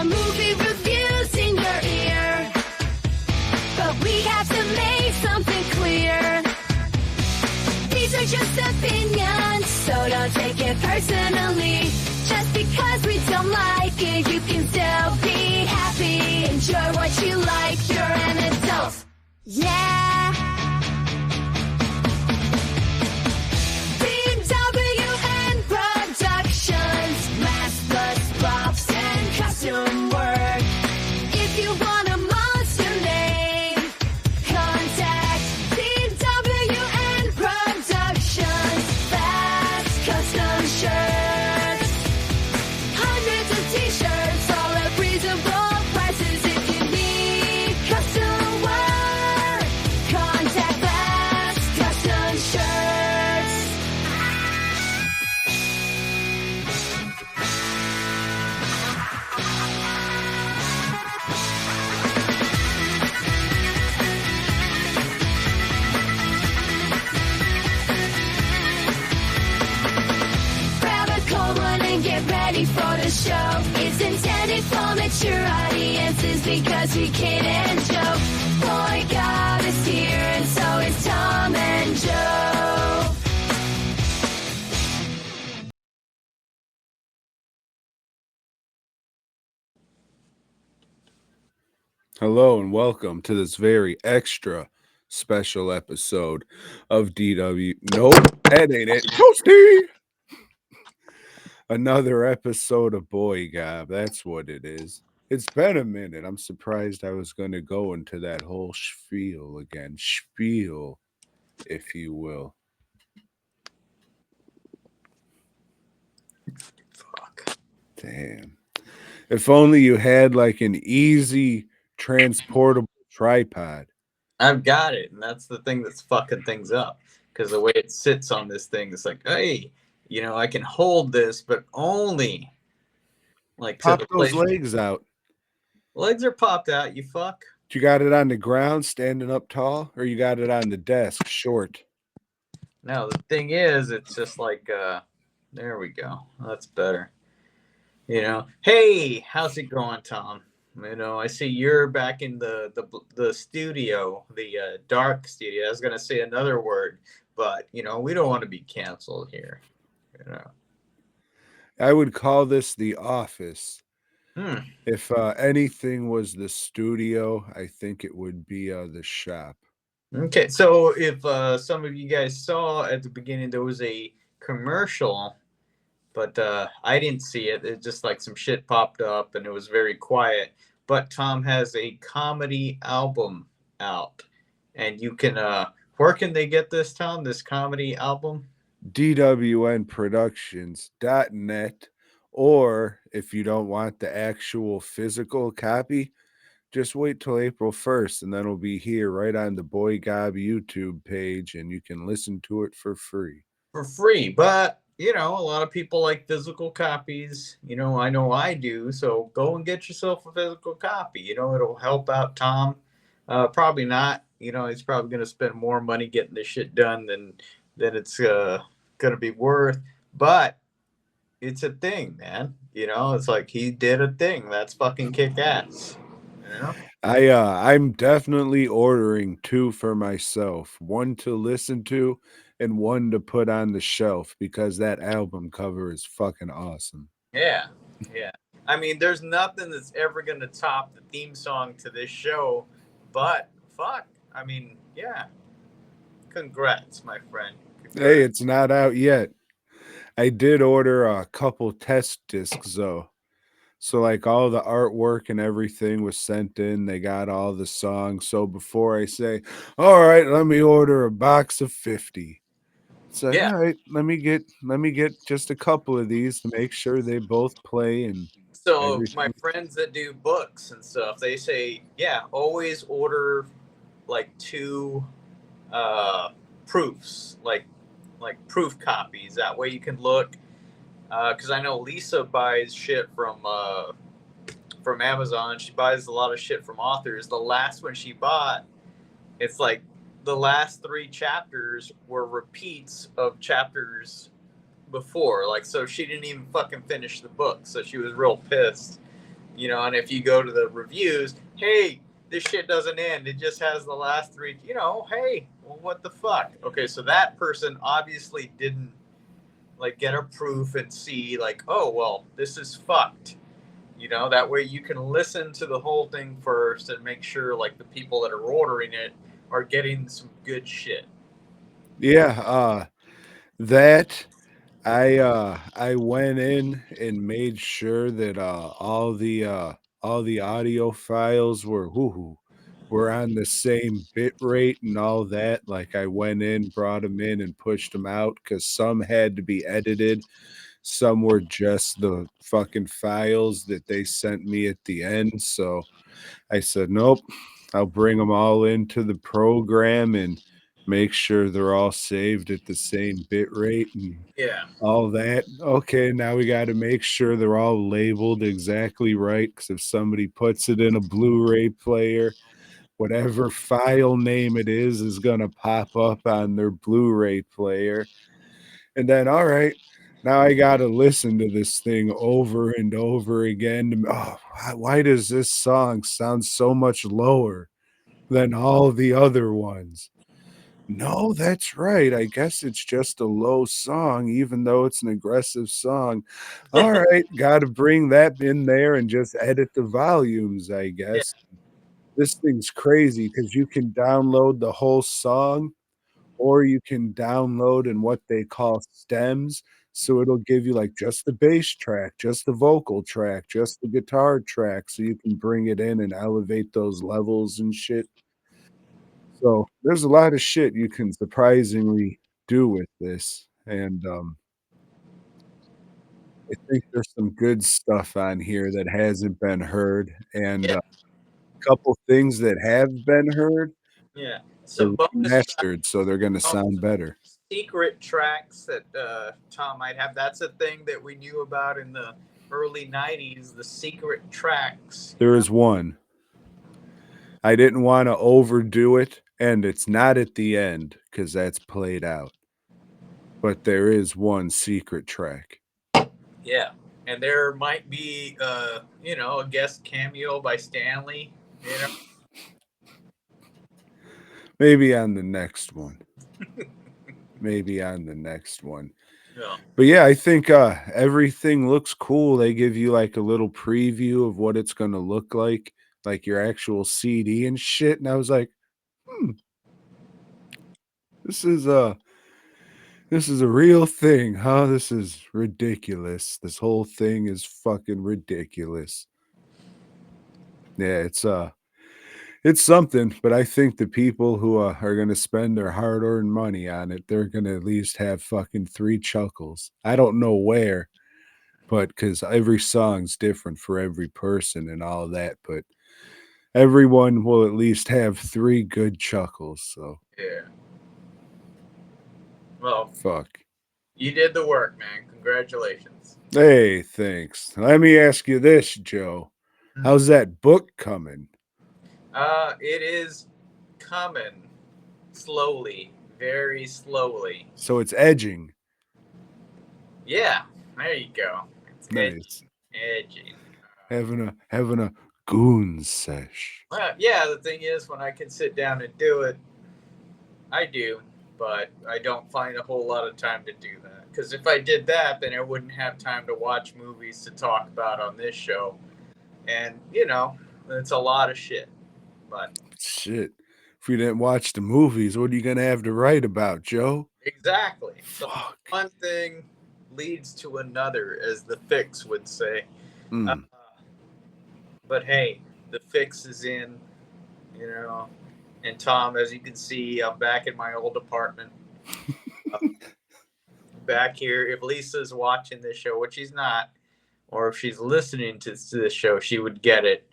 movie reviews in your ear, but we have to make something clear. These are just opinions, so don't take it personally. Just because we don't like it, you can still be happy. Enjoy what you like, you're an adult. Yeah. BWN Productions, mask plus props and costume work. If you want a monster name, contact BWN Productions. Fast custom shirts, hundreds of t-shirts, all at reasonable prices. If you need custom work, contact Fast Custom Shirts. Grab a cold one and get ready for the show. It's intended for mature audiences because we kid and joke. Boy God is here and so is Tom and Joe. Hello and welcome to this very extra special episode of DW. Nope, that ain't it. Toasty! Another episode of BOYGOB. That's what it is. It's been a minute. I'm surprised I was going to go into that whole spiel again. Spiel, if you will. Fuck. Damn. If only you had like an easy transportable tripod. I've got it, and that's the thing that's fucking things up. Because the way it sits on this thing, it's like, hey, I can hold this, but only like to Pop the those place. legs out. Legs are popped out, you fuck. You got it on the ground, standing up tall, or you got it on the desk, short? No, the thing is, it's just like, there we go. That's better. Hey, how's it going, Tom? I see you're back in the studio, the dark studio. I was gonna say another word, but we don't want to be canceled here. I would call this the office. Hmm. If anything was the studio, I think it would be the shop. Okay, so if some of you guys saw at the beginning, there was a commercial, but I didn't see it. It just like some shit popped up, and it was very quiet. But Tom has a comedy album out, and you can. Where can they get this, Tom? This comedy album? DWNproductions.net, or if you don't want the actual physical copy, just wait till April 1st, and then it'll be here right on the BOYGOB YouTube page, and you can listen to it for free. For free, but a lot of people like physical copies. I know I do. So go and get yourself a physical copy. It'll help out Tom. Probably not. He's probably going to spend more money getting this shit done than it's going to be worth. But it's a thing, man. It's like he did a thing. That's fucking kick ass. I'm definitely ordering 2 for myself, 1 to listen to and 1 to put on the shelf, because that album cover is fucking awesome. Yeah. I mean, there's nothing that's ever going to top the theme song to this show, but fuck. I mean, yeah. Congrats, my friend. Congrats. Hey, it's not out yet. I did order a couple test discs though. So like all the artwork and everything was sent in. They got all the songs. So before I say, all right, let me order a box of 50. It's like, all right, let me get just a couple of these to make sure they both play. And so everything. My friends that do books and stuff, they say, yeah, always order like 2 proofs, like proof copies. That way you can look. Because I know Lisa buys shit from Amazon. She buys a lot of shit from authors. The last one she bought, it's like the last 3 chapters were repeats of chapters before. Like, so she didn't even fucking finish the book. So she was real pissed. And if you go to the reviews, hey, this shit doesn't end. It just has the last three. Hey, well, what the fuck? Okay, so that person obviously didn't like get a proof and see like, oh well, this is fucked. That way you can listen to the whole thing first and make sure like the people that are ordering it are getting some good shit. Yeah, that I went in and made sure that all the audio files were on the same bit rate and all that. Like I went in, brought them in, and pushed them out because some had to be edited. Some were just the fucking files that they sent me at the end. So I said, nope, I'll bring them all into the program and make sure they're all saved at the same bit rate and Yeah. all that. Okay, now we got to make sure they're all labeled exactly right. Because if somebody puts it in a Blu-ray player, whatever file name it is going to pop up on their Blu-ray player. And then, all right, now I got to listen to this thing over and over again. Oh, why does this song sound so much lower than all the other ones? No, that's right. I guess it's just a low song, even though it's an aggressive song. All right, gotta bring that in there and just edit the volumes, I Yeah. guess. This thing's crazy because you can download the whole song, or you can download in what they call stems. So it'll give you like just the bass track, just the vocal track, just the guitar track, so you can bring it in and elevate those levels and shit. So, there's a lot of shit you can surprisingly do with this, and, I think there's some good stuff on here that hasn't been heard, and, Yeah. a couple things that have been heard Yeah. are Some bonus tracks, remastered, so they're gonna sound some better. secret tracks that Tom might have. That's a thing that we knew about in the early '90s. The secret tracks. There is one. I didn't wanna overdo it, and it's not at the end because that's played out, but there is one secret track. Yeah. And there might be, a guest cameo by Stanley. Maybe on the next one. Maybe on the next one. Yeah. But yeah, I think everything looks cool. They give you like a little preview of what it's gonna look like your actual CD and shit. And I was like, this is a this is a real thing, huh? This is ridiculous. This whole thing is fucking ridiculous. Yeah, it's something, but I think the people who are gonna spend their hard-earned money on it, they're gonna at least have fucking 3 chuckles. I don't know where, but because every song's different for every person and all that, but everyone will at least have 3 good chuckles, so Yeah. Well, fuck. you did the work, man. Congratulations. Hey, thanks. Let me ask you this, Joe. How's that book coming? It is coming slowly, very slowly. So it's edging. Yeah, there you go. It's Nice. edgy. Having a goon sesh. Well, yeah, the thing is, when I can sit down and do it, I do, but I don't find a whole lot of time to do that. Because if I did that, then I wouldn't have time to watch movies to talk about on this show. And, it's a lot of shit. But Shit. If you didn't watch the movies, what are you gonna have to write about, Joe? exactly. So Fuck. one thing leads to another, as the fix would say. Mm. But hey, the fix is in, you know. And Tom, as you can see, I'm back in my old apartment. Back here. If Lisa's watching this show, which she's not, or if she's listening to this show, she would get it.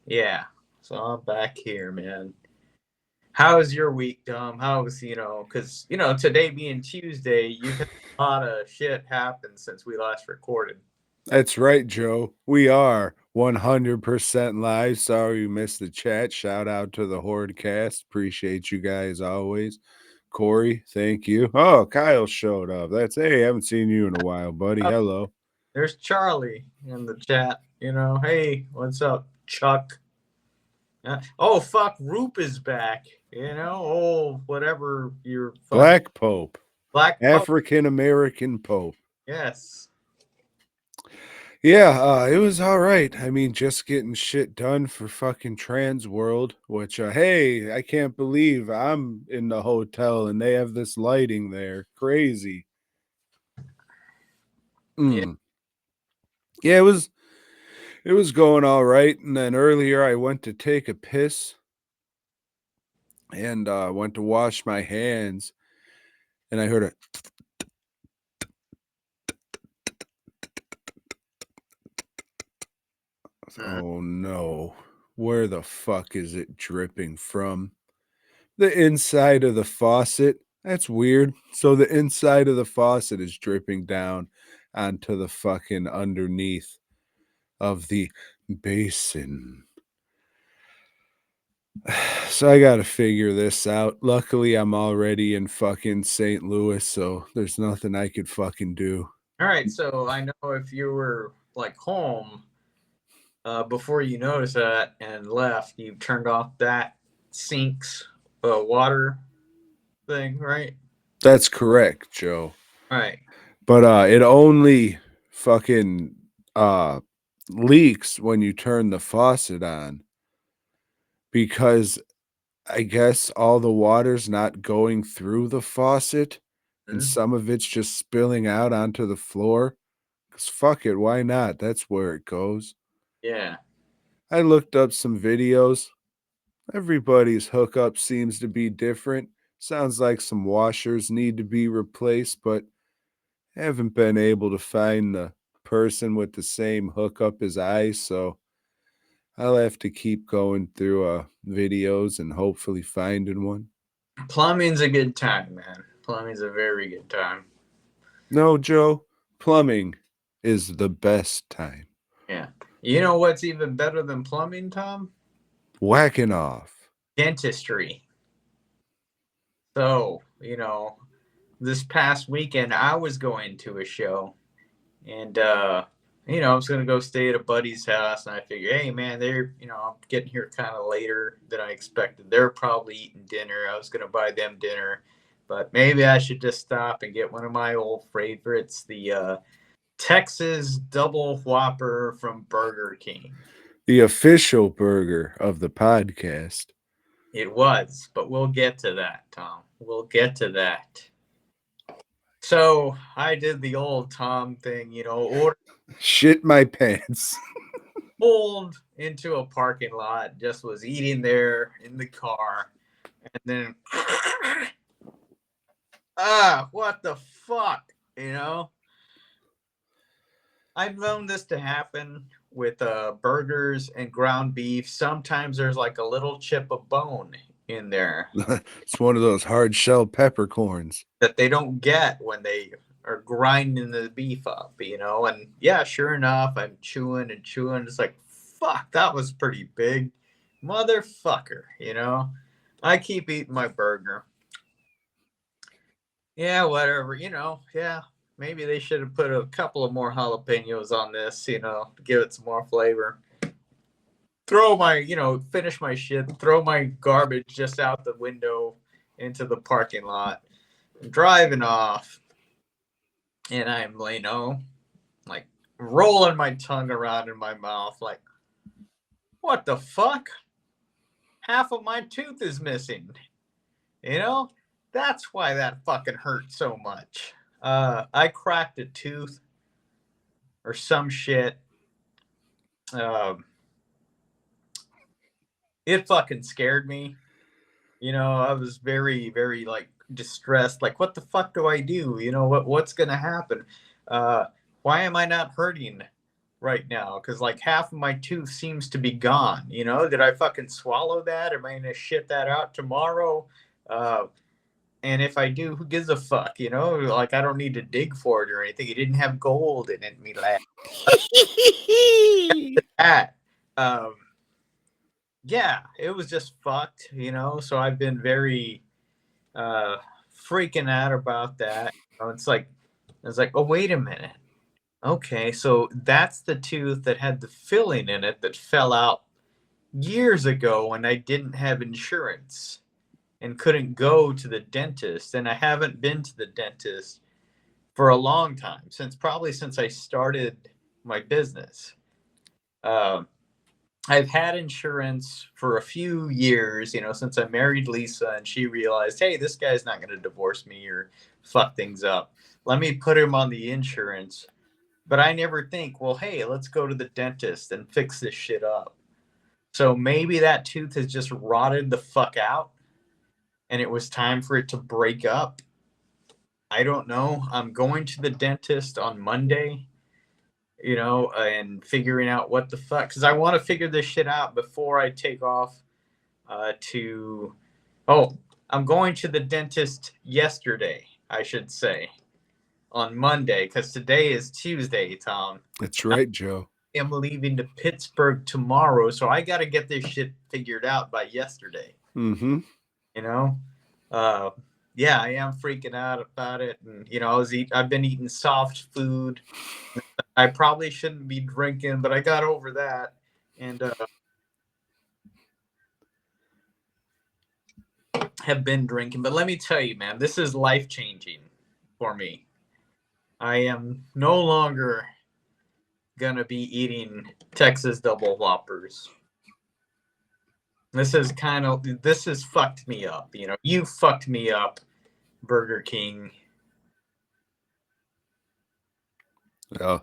Yeah. So I'm back here, man. How was your week, Tom? Because, today being Tuesday, you've had a lot of shit happen since we last recorded. That's right, Joe. We are 100% live. Sorry you missed the chat. Shout out to the Hordecast. Appreciate you guys always. Corey, thank you. Oh, Kyle showed up. Hey, haven't seen you in a while, buddy. Hello. There's Charlie in the chat. You know, hey, what's up, Chuck? Oh, fuck, Roop is back. You know, oh, whatever your Black Pope. Black Pope. African American Pope. Yes. Yeah, it was all right. I mean, just getting shit done for fucking Trans World, which, hey, I can't believe I'm in the hotel and they have this lighting there. Crazy. Mm. Yeah, it was going all right. And then earlier I went to take a piss and went to wash my hands and I heard a oh no. Where the fuck is it dripping from? The inside of the faucet. That's weird. So the inside of the faucet is dripping down onto the fucking underneath of the basin. So I got to figure this out. Luckily, I'm already in fucking St. Louis, so there's nothing I could fucking do. All right, so I know if you were like home before you noticed that and left, you turned off that sink's water thing, right? That's correct, Joe. All right. But it only fucking leaks when you turn the faucet on because I guess all the water's not going through the faucet and some of it's just spilling out onto the floor. Because fuck it, why not? That's where it goes. Yeah. I looked up some videos. Everybody's hookup seems to be different. Sounds like some washers need to be replaced, but haven't been able to find the person with the same hookup as I, so I'll have to keep going through videos and hopefully finding one. Plumbing's a good time, man. Plumbing's a very good time. No, Joe, plumbing is the best time. Yeah. You know what's even better than plumbing, Tom? Whacking off. Dentistry. So, you know, this past weekend I was going to a show and you know, I was gonna go stay at a buddy's house and I figured, hey man, they're I'm getting here kind of later than I expected. They're probably eating dinner. I was gonna buy them dinner, but maybe I should just stop and get one of my old favorites, the Texas double Whopper from Burger King. The official burger of the podcast. It was, but we'll get to that, Tom. We'll get to that. So I did the old Tom thing, order Shit my pants. pulled into a parking lot, just was eating there in the car, and then what the fuck, I've known this to happen with burgers and ground beef. Sometimes there's like a little chip of bone in there It's one of those hard shell peppercorns that they don't get when they are grinding the beef up, and yeah, sure enough, I'm chewing and chewing. It's like, fuck, that was pretty big, motherfucker, I keep eating my burger. Yeah, whatever, yeah, maybe they should have put a couple of more jalapenos on this, to give it some more flavor. Throw my, finish my shit, throw my garbage just out the window into the parking lot, driving off. And I'm, like rolling my tongue around in my mouth, like, what the fuck? Half of my tooth is missing. That's why that fucking hurt so much. I cracked a tooth or some shit. It fucking scared me. I was very, very distressed. Like, what the fuck do I do? What's gonna happen? Why am I not hurting right now? Because half of my tooth seems to be gone. Did I fucking swallow that? Am I gonna shit that out tomorrow? And if I do, who gives a fuck? I don't need to dig for it or anything. It didn't have gold in it. Me laugh. That. Yeah, it was just fucked, so I've been very freaking out about that. It's like, oh, wait a minute. Okay, so that's the tooth that had the filling in it that fell out years ago when I didn't have insurance and couldn't go to the dentist. And I haven't been to the dentist for a long time, probably since I started my business. Um, I've had insurance for a few years, since I married Lisa and she realized, hey, this guy's not going to divorce me or fuck things up. Let me put him on the insurance. But I never think, well, hey, let's go to the dentist and fix this shit up. So maybe that tooth has just rotted the fuck out and it was time for it to break up. I don't know. I'm going to the dentist on Monday, and figuring out what the fuck, because I want to figure this shit out before I take off to. Oh, I'm going to the dentist yesterday, I should say, on Monday, because today is Tuesday, Tom. That's right, Joe. I'm leaving to Pittsburgh tomorrow, so I got to get this shit figured out by yesterday. Mm-hmm. Yeah, I am freaking out about it, and I've been eating soft food. I probably shouldn't be drinking, but I got over that, and have been drinking. But let me tell you, man, this is life-changing for me. I am no longer gonna be eating Texas double Whoppers. This has fucked me up. You fucked me up, Burger King. Yeah.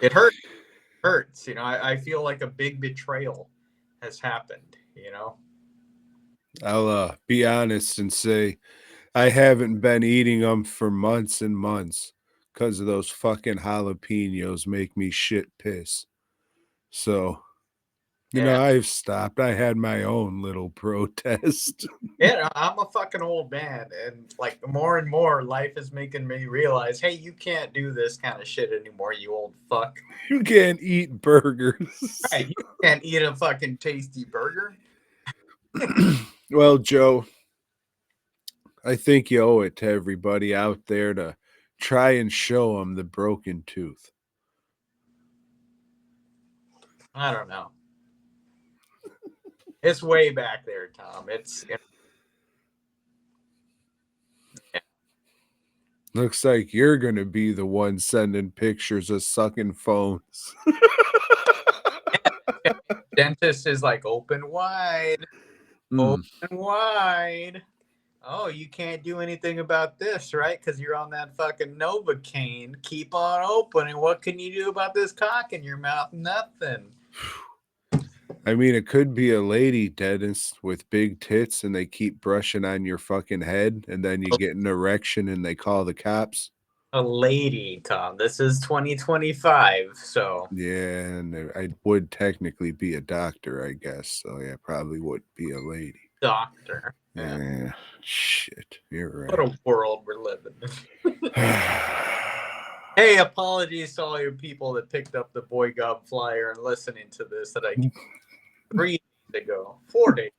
It hurts. I feel like a big betrayal has happened. I'll be honest and say I haven't been eating them for months and months because of those fucking jalapenos make me shit piss. So, I've stopped. I had my own little protest. Yeah, I'm a fucking old man, and like more and more, life is making me realize, hey, you can't do this kind of shit anymore, you old fuck. You can't eat burgers. Right, you can't eat a fucking tasty burger. Well, Joe, I think you owe it to everybody out there to try and show them the broken tooth. I don't know. It's way back there, Tom. Looks like you're going to be the one sending pictures of sucking phones. Dentist is like, open wide. Open wide. Oh, you can't do anything about this, right? Because you're on that fucking Novocaine. Keep on opening. What can you do about this cock in your mouth? Nothing. I mean, it could be a lady dentist with big tits and they keep brushing on your fucking head and then you get an erection and they call the cops. A lady, Tom. This is 2025, so. Yeah, and I would technically be a doctor, I guess. So, yeah, probably would be a lady. Doctor. Yeah, shit. You're right. What a world we're living in. Hey, apologies to all your people that picked up the BOYGOB flyer and listening to this that I 3 days ago, 4 days.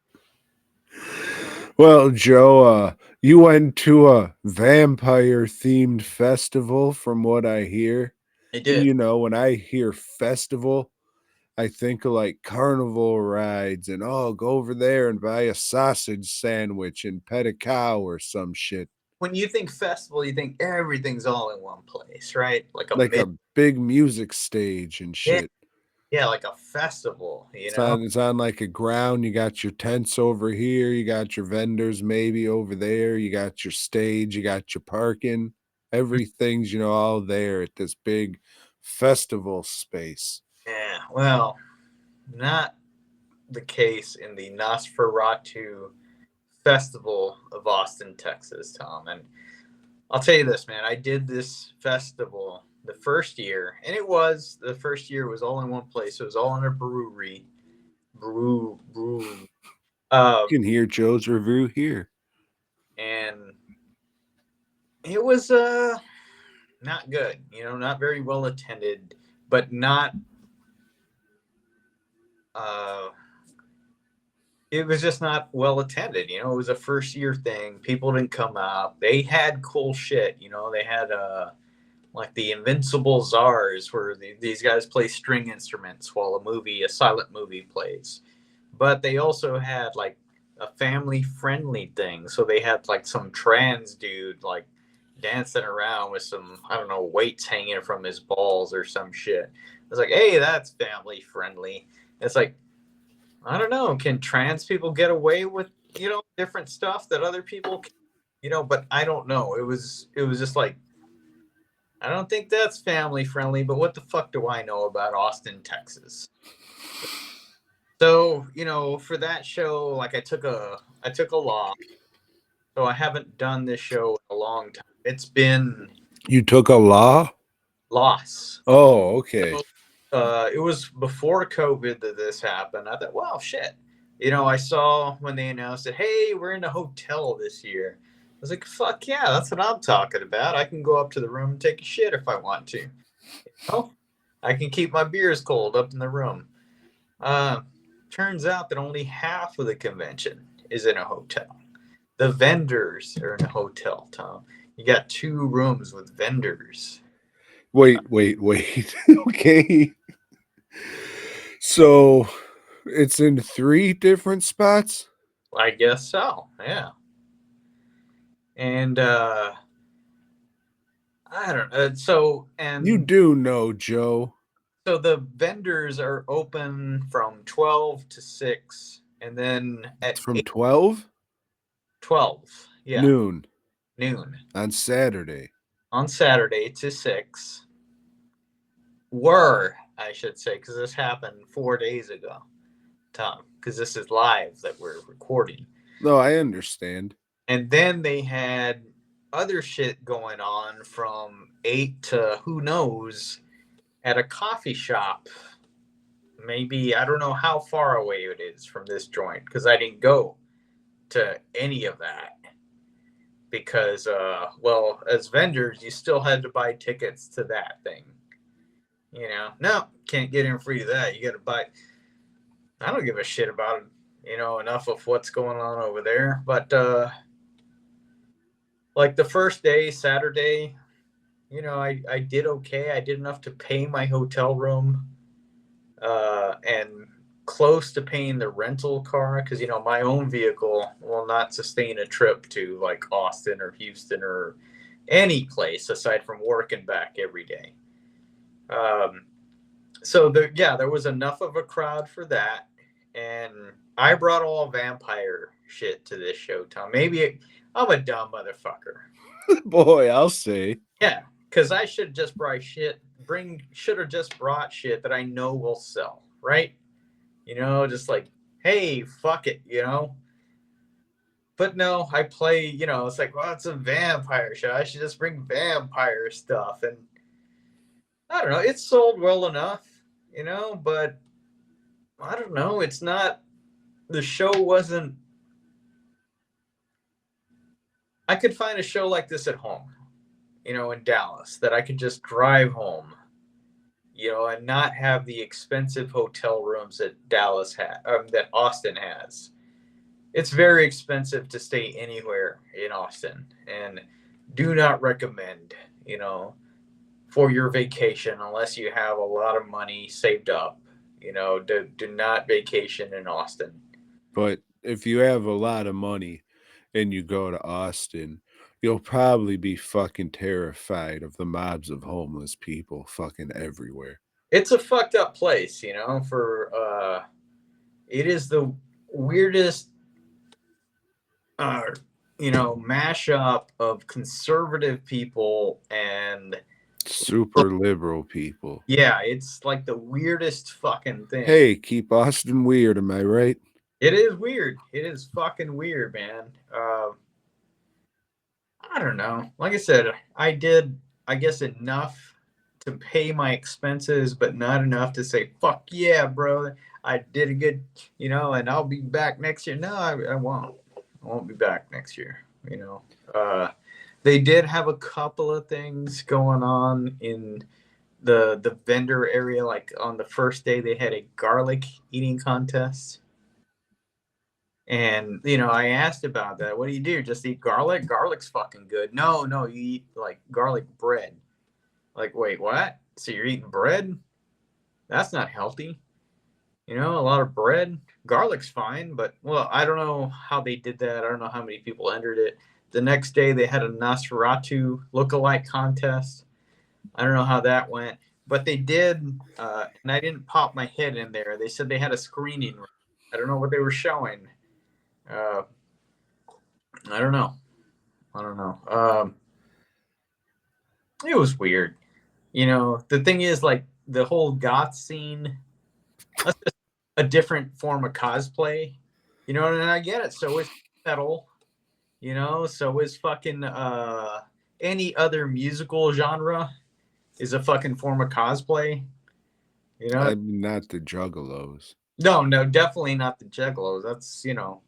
Well, Joe, you went to a vampire-themed festival, from what I hear. I did. And, when I hear festival, I think of like carnival rides and go over there and buy a sausage sandwich and pet a cow or some shit. When you think festival, you think everything's all in one place, right? Like a big music stage and shit. Yeah, like a festival, It's on like a ground. You got your tents over here. You got your vendors maybe over there. You got your stage. You got your parking. Everything's, all there at this big festival space. Yeah, well, not the case in the Nosferatu Festival of Austin, Texas, Tom. And I'll tell you this, man. I did this festival the first year, and the first year was all in one place. It was all in a brewery. You can hear Joe's review here. And it was not good, not very well attended, but not it was just not well attended. It was a first year thing. People didn't come out. They had cool shit. They had like the Invincible Czars, where these guys play string instruments while a silent movie plays. But they also had like a family friendly thing. So they had like some trans dude like dancing around with some, I don't know, weights hanging from his balls or some shit. It's like, hey, that's family friendly. It's like, I don't know, can trans people get away with, different stuff that other people can, but I don't know. It was just like, I don't think that's family friendly, but what the fuck do I know about Austin, Texas? So, for that show, like I took a loss. So I haven't done this show in a long time. It's been You took a law? loss. Oh, okay. It was before COVID that this happened. I thought, well, shit. I saw when they announced it, hey, we're in a hotel this year. I was like, fuck yeah, that's what I'm talking about. I can go up to the room and take a shit if I want to. I can keep my beers cold up in the room. Turns out that only half of the convention is in a hotel. The vendors are in a hotel, Tom. You got 2 rooms with vendors. Wait. Okay. So it's in 3 different spots? I guess so, yeah. And I don't know. You do know, Joe. So the vendors are open from 12 to 6, and then at It's from 12? 12, yeah, Noon noon on Saturday. on Saturday to 6. I should say, because this happened 4 days ago, Tom, because this is live that we're recording. No, I understand. And then they had other shit going on from 8 to who knows at a coffee shop. Maybe, I don't know how far away it is from this joint because I didn't go to any of that. Because, as vendors, you still had to buy tickets to that thing. No, can't get in free to that. You got to buy. I don't give a shit about it, enough of what's going on over there. But, like the first day, Saturday, I did okay. I did enough to pay my hotel room and close to paying the rental car because, my own vehicle will not sustain a trip to like Austin or Houston or any place aside from work and back every day. So there was enough of a crowd for that. And I brought all vampire shit to this show, Tom. Maybe I'm a dumb motherfucker. Boy, I'll say. Yeah, because I should just should have just brought shit that I know will sell, right? Just like, hey, fuck it, But no, I play, it's like, well, it's a vampire show. I should just bring vampire stuff. And I don't know, it sold well enough, but I don't know, the show wasn't, I could find a show like this at home, in Dallas that I could just drive home, and not have the expensive hotel rooms that that Austin has. It's very expensive to stay anywhere in Austin, and do not recommend, for your vacation unless you have a lot of money saved up. Do not vacation in Austin. But if you have a lot of money and you go to Austin, you'll probably be fucking terrified of the mobs of homeless people fucking everywhere. It's a fucked up place, it is the weirdest mashup of conservative people and super liberal people. Yeah, it's like the weirdest fucking thing. Hey, keep Austin weird, am I right? It is weird. It is fucking weird, man. I don't know. Like I said, I did, I guess, enough to pay my expenses, but not enough to say, fuck yeah, bro. I did a good, and I'll be back next year. No, I won't. I won't be back next year, They did have a couple of things going on in the vendor area. Like on the first day, they had a garlic eating contest. And, I asked about that. What do you do? Just eat garlic? Garlic's fucking good. No, you eat like garlic bread. Like, wait, what? So you're eating bread? That's not healthy. You know, a lot of bread. Garlic's fine, but well, I don't know how they did that. I don't know how many people entered it. The next day they had a Nosferatu look-alike contest. I don't know how that went, but they did, and I didn't pop my head in there. They said they had a screening room. I don't know what they were showing. Uh, I don't know. I don't know. It was weird. You know, the thing is, like, the whole goth scene, that's just a different form of cosplay. You know, and I get it. So is metal. You know, so is fucking any other musical genre is a fucking form of cosplay. You know, I mean, not the Juggalos. no, no, definitely not the juggalos. That's, you know,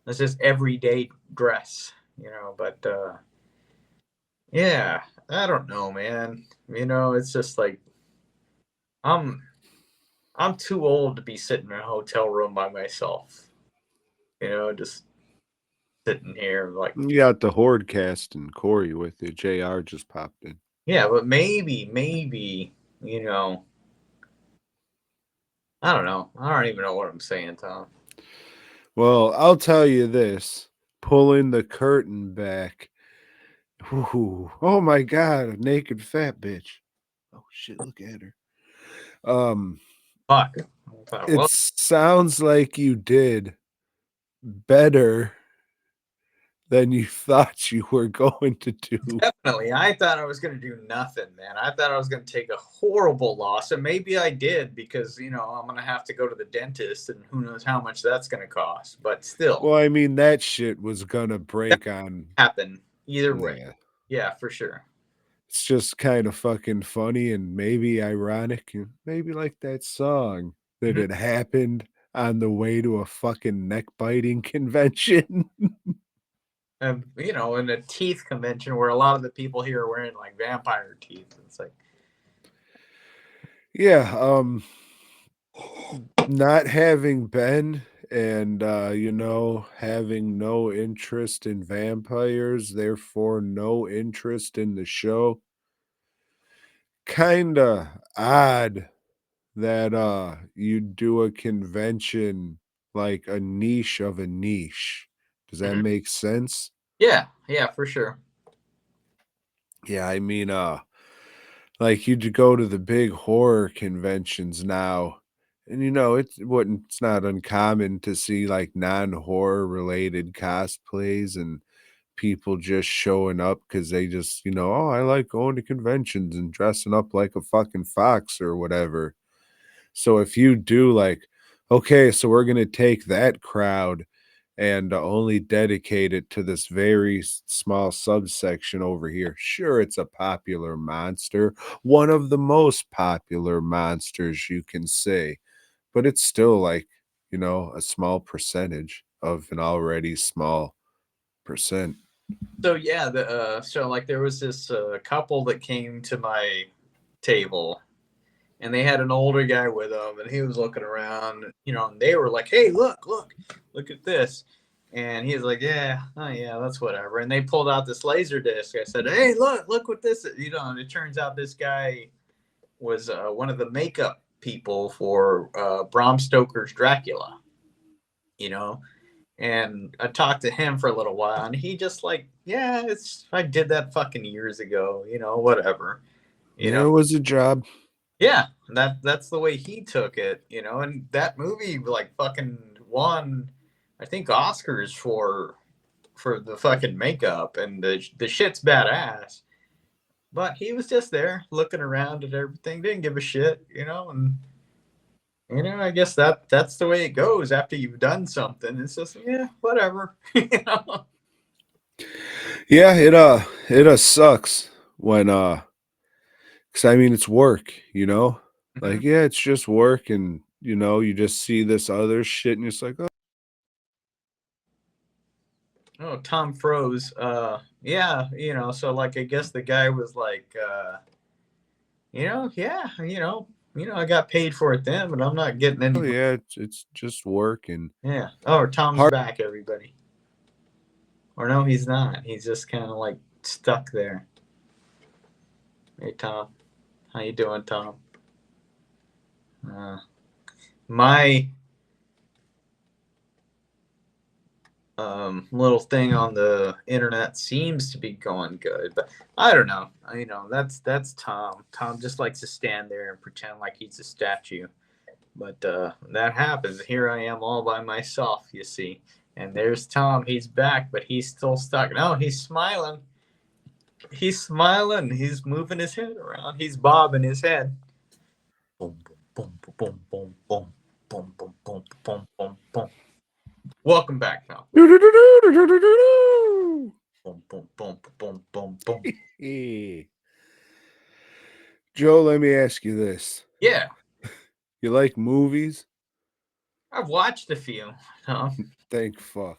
that's just everyday dress. You know, but yeah, I don't know, man. You know, it's just like I'm I'm too old to be sitting in a hotel room by myself. You know, just sitting here like, You got the Horde cast and Corey with you. JR just popped in. yeah, but maybe, you know, I don't know. I don't even know what I'm saying, Tom. Well, I'll tell you this. Pulling the curtain back. Ooh, oh my god, a naked fat bitch. Oh shit, look at her. Fuck. It Well, sounds like you did better than you thought you were going to do. definitely. I thought I was going to do nothing, man. I thought I was going to take a horrible loss, and maybe I did because, you know, I'm going to have to go to the dentist, and who knows how much that's going to cost. But still, Well, I mean, that shit was gonna break on. happen either way. Yeah. Yeah, for sure. It's just kind of fucking funny and maybe ironic, and maybe like that song that Mhm. it happened on the way to a fucking neck biting convention. And, you know, in a teeth convention where a lot of the people here are wearing like vampire teeth. It's like, Yeah, not having been and having no interest in vampires, therefore no interest in the show. Kinda odd that you do a convention like a niche of a niche. Does that mhm. make sense? Yeah, for sure. Yeah, I mean like you'd go to the big horror conventions now, and it's not uncommon to see like non-horror related cosplays and people just showing up because they just, oh, I like going to conventions and dressing up like a fucking fox or whatever. So if you do like, okay, so we're gonna take that crowd and only dedicate it to this very small subsection over here. Sure, it's a popular monster, one of the most popular monsters you can say, but it's still like, a small percentage of an already small percent. So yeah, so like there was this couple that came to my table, and they had an older guy with them, and he was looking around, you know, and they were like, "Hey, look at this," and he's like, "Yeah, oh yeah, that's whatever." And they pulled out this laser disc. I said, "Hey, look what this is," you know. And it turns out this guy was one of the makeup people for Bram Stoker's Dracula, you know. And I talked to him for a little while, and he just like, yeah, I did that fucking years ago, you know, whatever, you know. Yeah, it was a job. Yeah, that's the way he took it, you know. And that movie like fucking won, I think, Oscars for the fucking makeup, and the shit's badass. But he was just there looking around at everything, didn't give a shit, you know. And you know, I guess that's the way it goes after you've done something. It's just, yeah, whatever, you know. Yeah, it sucks when because I mean it's work, Mhm. like, yeah, it's just work, and you just see this other shit and it's like, oh Oh, Tom froze. Yeah, you know, so like I guess the guy was like, yeah, I got paid for it then, but I'm not getting any. yeah, it's just work and Yeah. Oh, Tom's hard. back, everybody. Or no, he's not. He's just kind of like stuck there. Hey Tom, how you doing, Tom? My little thing on the internet seems to be going good, but I don't know. That's Tom. Tom just likes to stand there and pretend like he's a statue. But that happens. Here I am all by myself, you see. And there's Tom. He's back, but he's still stuck. No, he's smiling. He's smiling. He's moving his head around. He's bobbing his head. Boom, boom, boom, boom, boom, boom, boom, boom, boom, boom, boom, boom. Welcome back, Tom. Boom, boom, boom, boom, boom, boom. Joe, let me ask you this. Yeah, You like movies? I've watched a few, Tom. Thank fuck.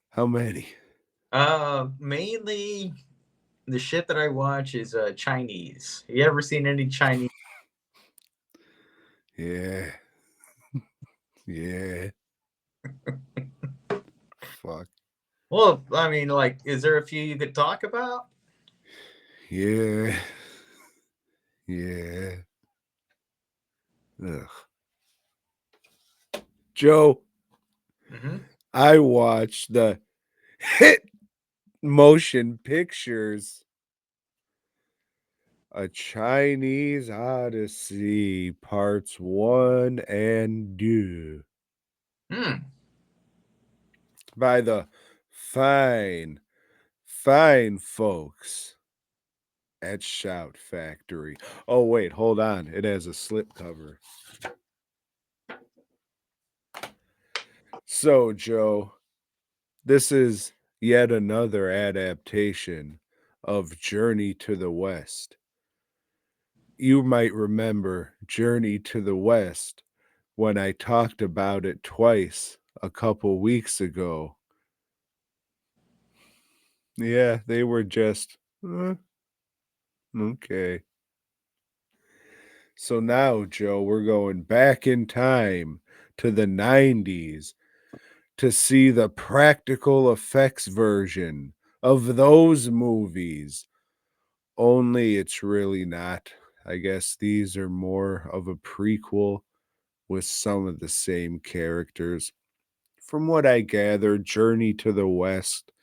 How many? Mainly the shit that I watch is Chinese. You ever seen any Chinese? Yeah. Yeah. Fuck. Well, I mean, like, is there a few you could talk about? Yeah. Yeah. Ugh. Joe, Mm-hmm. I watched the hit motion pictures A Chinese Odyssey parts 1 and 2 Hmm. by the fine folks at Shout Factory. Oh wait, hold on. It has a slip cover. So, Joe, this is yet another adaptation of Journey to the West. You might remember Journey to the West when I talked about it twice a couple weeks ago. Yeah, they were just okay. So now, Joe, we're going back in time to the 90s to see the practical effects version of those movies. Only it's really not. I guess these are more of a prequel with some of the same characters. From what I gather, Journey to the West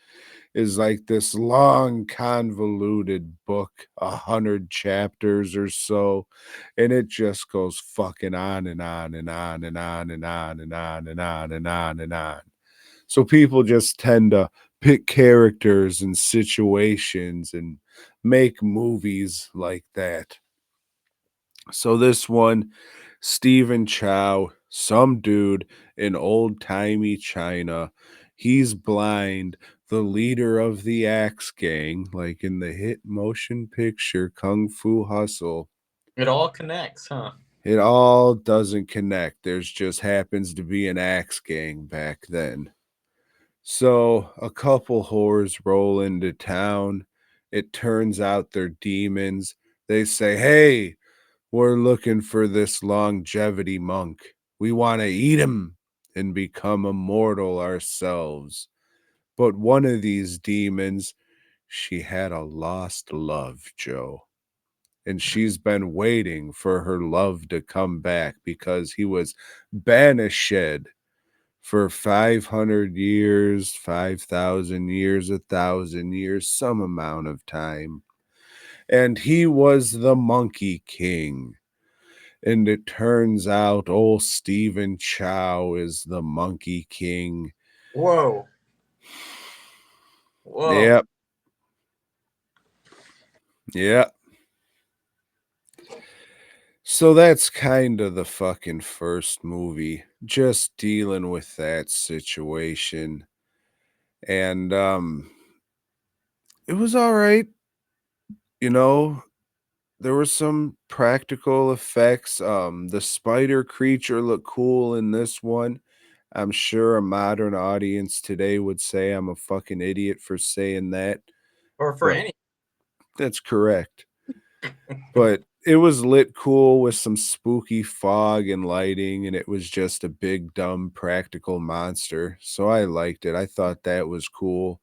is like this long, convoluted book, 100 chapters or so, and it just goes fucking on and on and on and on and on and on and on and on and on. So people just tend to pick characters and situations and make movies like that. So this one, Stephen Chow, some dude in old timey China, he's blind, the leader of the Axe Gang, like in the hit motion picture Kung Fu Hustle. It all connects, huh? It all doesn't connect. There's just happens to be an Axe Gang back then. So a couple whores roll into town. It turns out they're demons. They say, "Hey, we're looking for this longevity monk. We want to eat him and become immortal ourselves." But one of these demons, she had a lost love, Joe. And she's been waiting for her love to come back because he was banished for 500 years, 5,000 years, 1,000 years, some amount of time. And he was the Monkey King. And it turns out old Stephen Chow is the Monkey King. Whoa. Whoa. Yep. Yep. So that's kind of the fucking first movie, just dealing with that situation. And it was all right, you know. There were some practical effects. The spider creature looked cool in this one. I'm sure a modern audience today would say I'm a fucking idiot for saying that, Or for but any. that's correct. But it was lit cool with some spooky fog and lighting, and it was just a big, dumb, practical monster. So I liked it. I thought that was cool.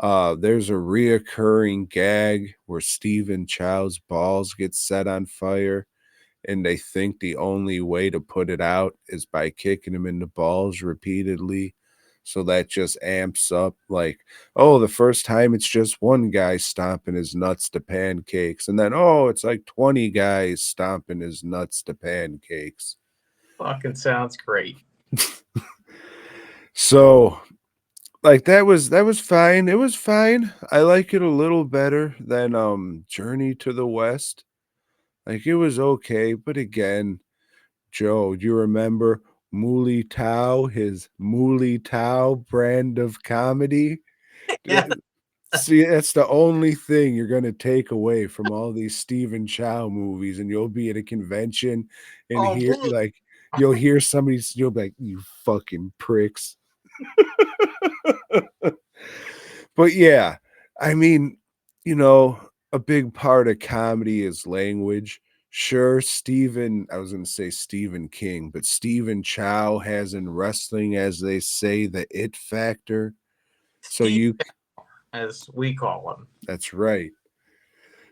There's a reoccurring gag where Stephen Chow's balls get set on fire, and they think the only way to put it out is by kicking him in the balls repeatedly. So that just amps up, like, oh, the first time it's just one guy stomping his nuts to pancakes, and then, oh, it's like 20 guys stomping his nuts to pancakes. Fucking sounds great. So, like, that was fine. It was fine. I like it a little better than Journey to the West. Like, it was okay, but again, Joe, do you remember Mooly Tao, his Mooly Tao brand of comedy? Yeah. See, that's the only thing you're gonna take away from all these Stephen Chow movies, and you'll be at a convention and Oh, hear, like, you'll hear somebody, you'll be like, "You fucking pricks." But yeah, I mean, a big part of comedy is language. Sure, I was going to say Stephen King, but Stephen Chow has in wrestling, as they say, the it factor. So Steve, as we call him. that's right.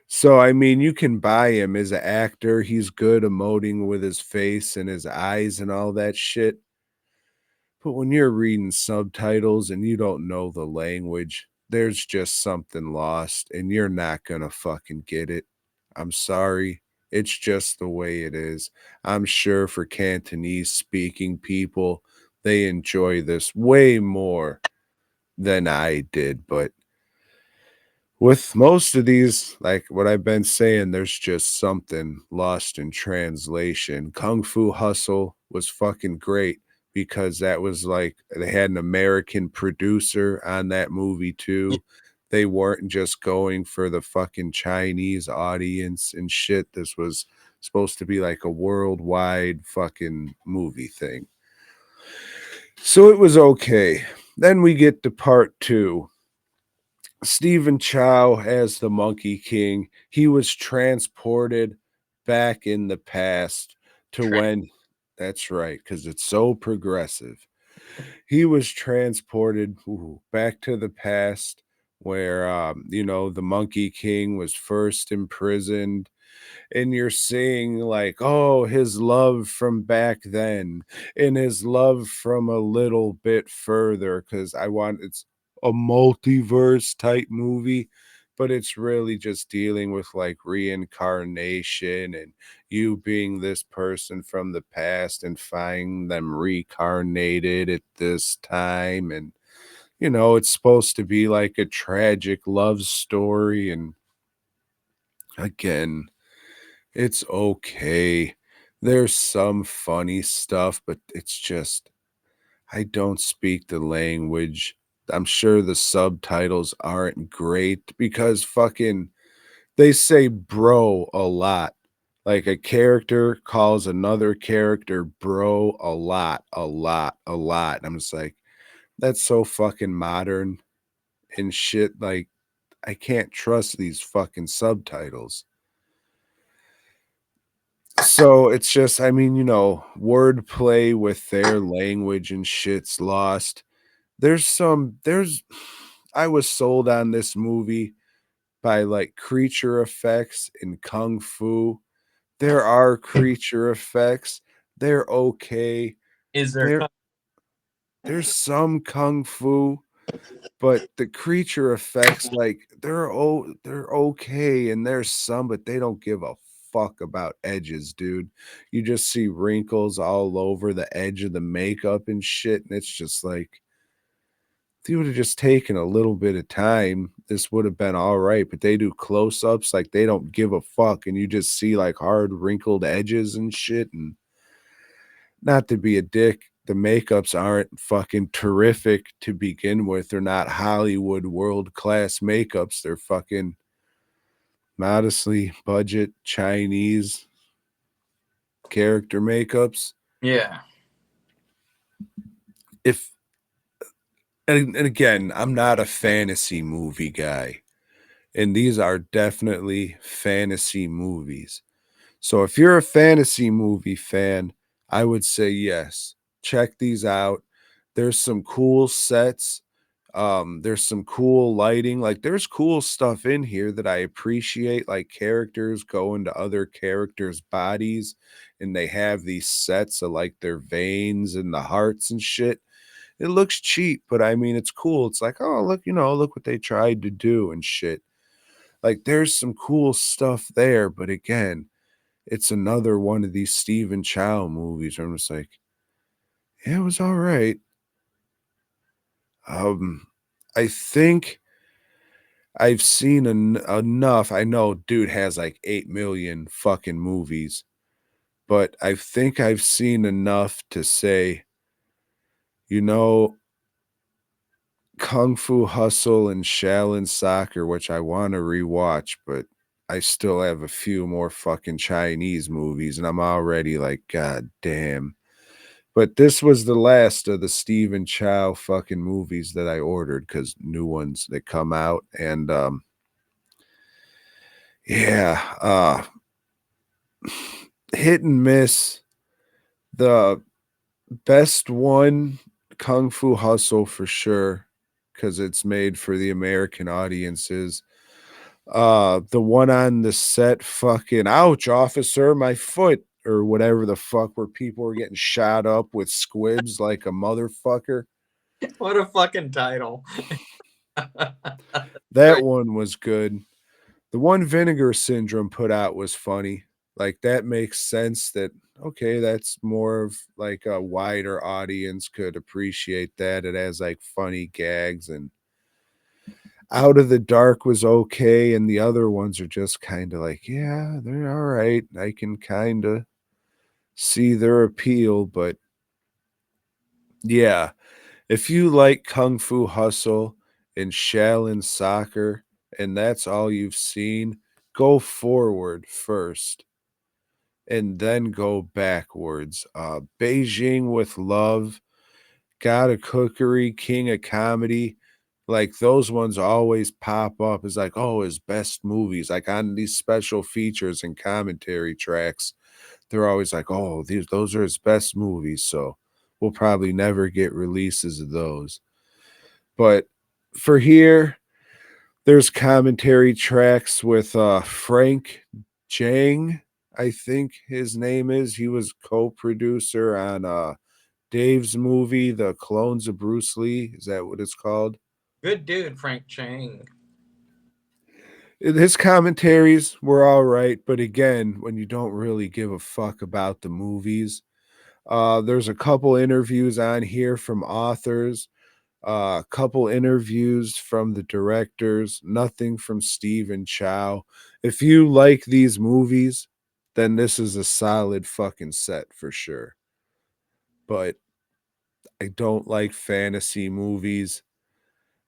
So, I mean, you can buy him as an actor. He's good emoting with his face and his eyes and all that shit. But when you're reading subtitles and you don't know the language, there's just something lost and you're not gonna fucking get it. I'm sorry. It's just the way it is. I'm sure for Cantonese speaking people, they enjoy this way more than I did. But with most of these, like what I've been saying, there's just something lost in translation. Kung Fu Hustle was fucking great because that was like they had an American producer on that movie too. They weren't just going for the fucking Chinese audience and shit. This was supposed to be like a worldwide fucking movie thing. So it was okay. Then we get to part two. Stephen Chow as the Monkey King, he was transported back in the past to when that's right, because it's so progressive. He was transported back to the past where the Monkey King was first imprisoned, and you're seeing like, oh, his love from back then and his love from a little bit further, because it's a multiverse type movie, but it's really just dealing with like reincarnation and you being this person from the past and finding them reincarnated at this time. And it's supposed to be like a tragic love story, and again, it's okay. There's some funny stuff, but it's just I don't speak the language. I'm sure the subtitles aren't great because fucking they say bro a lot. Like a character calls another character bro a lot, a lot, a lot. And I'm just like, that's so fucking modern and shit. Like, I can't trust these fucking subtitles. So it's just, I mean, wordplay with their language and shit's lost. There's I was sold on this movie by like creature effects in Kung Fu. There are creature effects. They're okay. Is there? There there's some Kung Fu, but the creature effects, like they're okay, and there's some, but they don't give a fuck about edges, dude. You just see wrinkles all over the edge of the makeup and shit, and it's just like if you would have just taken a little bit of time, this would have been all right. But they do close-ups like they don't give a fuck, and you just see like hard wrinkled edges and shit. And not to be a dick, the makeups aren't fucking terrific to begin with. They're not Hollywood world class makeups. They're fucking modestly budget Chinese character makeups. Yeah. If and again, I'm not a fantasy movie guy, and these are definitely fantasy movies. So if you're a fantasy movie fan, I would say yes, check these out. There's some cool sets. There's some cool lighting. Like there's cool stuff in here that I appreciate, like characters go into other characters' bodies and they have these sets of like their veins and the hearts and shit. It looks cheap, but I mean it's cool. It's like, oh look, look what they tried to do and shit. Like there's some cool stuff there, but again, it's another one of these Stephen Chow movies where I'm just like, yeah, it was all right. I think I've seen enough. I know dude has like 8 million fucking movies, but I think I've seen enough to say, you know, Kung Fu Hustle and Shaolin Soccer, which I want to rewatch, but I still have a few more fucking Chinese movies, and I'm already like, God damn. But this was the last of the Stephen Chow fucking movies that I ordered because new ones that come out, and yeah, hit and miss. The best one, Kung Fu Hustle for sure, because it's made for the American audiences. The one on the set, fucking ouch, officer, my foot, or whatever the fuck, where people were getting shot up with squibs like a motherfucker. What a fucking title. That one was good. The one Vinegar Syndrome put out was funny. Like that makes sense that okay, that's more of like a wider audience could appreciate that. It has like funny gags, and Out of the Dark was okay, and the other ones are just kind of like, yeah, they're all right. I can kind of see their appeal, but yeah, if you like Kung Fu Hustle and Shaolin Soccer, and that's all you've seen, go forward first and then go backwards. Beijing with Love, God of Cookery, King of Comedy, like those ones always pop up as like, oh, his best movies, like on these special features and commentary tracks. They're always like, oh, those are his best movies. So we'll probably never get releases of those. But for here, there's commentary tracks with Frank Chang, I think his name is. He was co-producer on Dave's movie, The Clones of Bruce Lee. Is that what it's called? Good dude, Frank Chang. His commentaries were all right, but again, when you don't really give a fuck about the movies, there's a couple interviews on here from authors, a couple interviews from the directors, nothing from Stephen Chow. If you like these movies, then this is a solid fucking set for sure. But I don't like fantasy movies.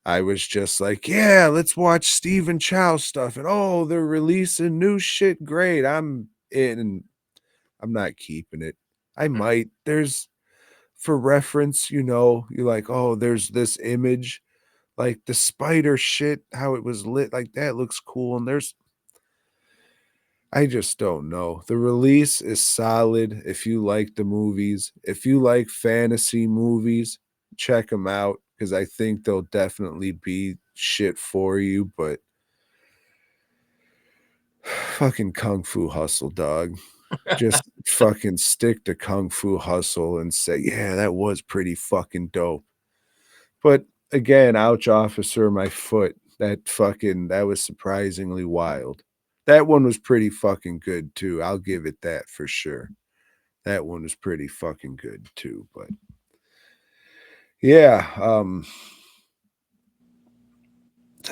I was just like, yeah, let's watch Stephen Chow stuff. And oh, they're releasing new shit. Great. I'm in. And I'm not keeping it. I might. There's, for reference, you're like, oh, there's this image, like the spider shit, how it was lit. Like that looks cool. And I just don't know. The release is solid if you like the movies. If you like fantasy movies, check them out because I think they'll definitely be shit for you. But fucking Kung Fu Hustle, dog. Just fucking stick to Kung Fu Hustle and say, yeah, that was pretty fucking dope. But again, ouch, officer, my foot. That was surprisingly wild. That one was pretty fucking good too. I'll give it that for sure. That one was pretty fucking good too. But yeah,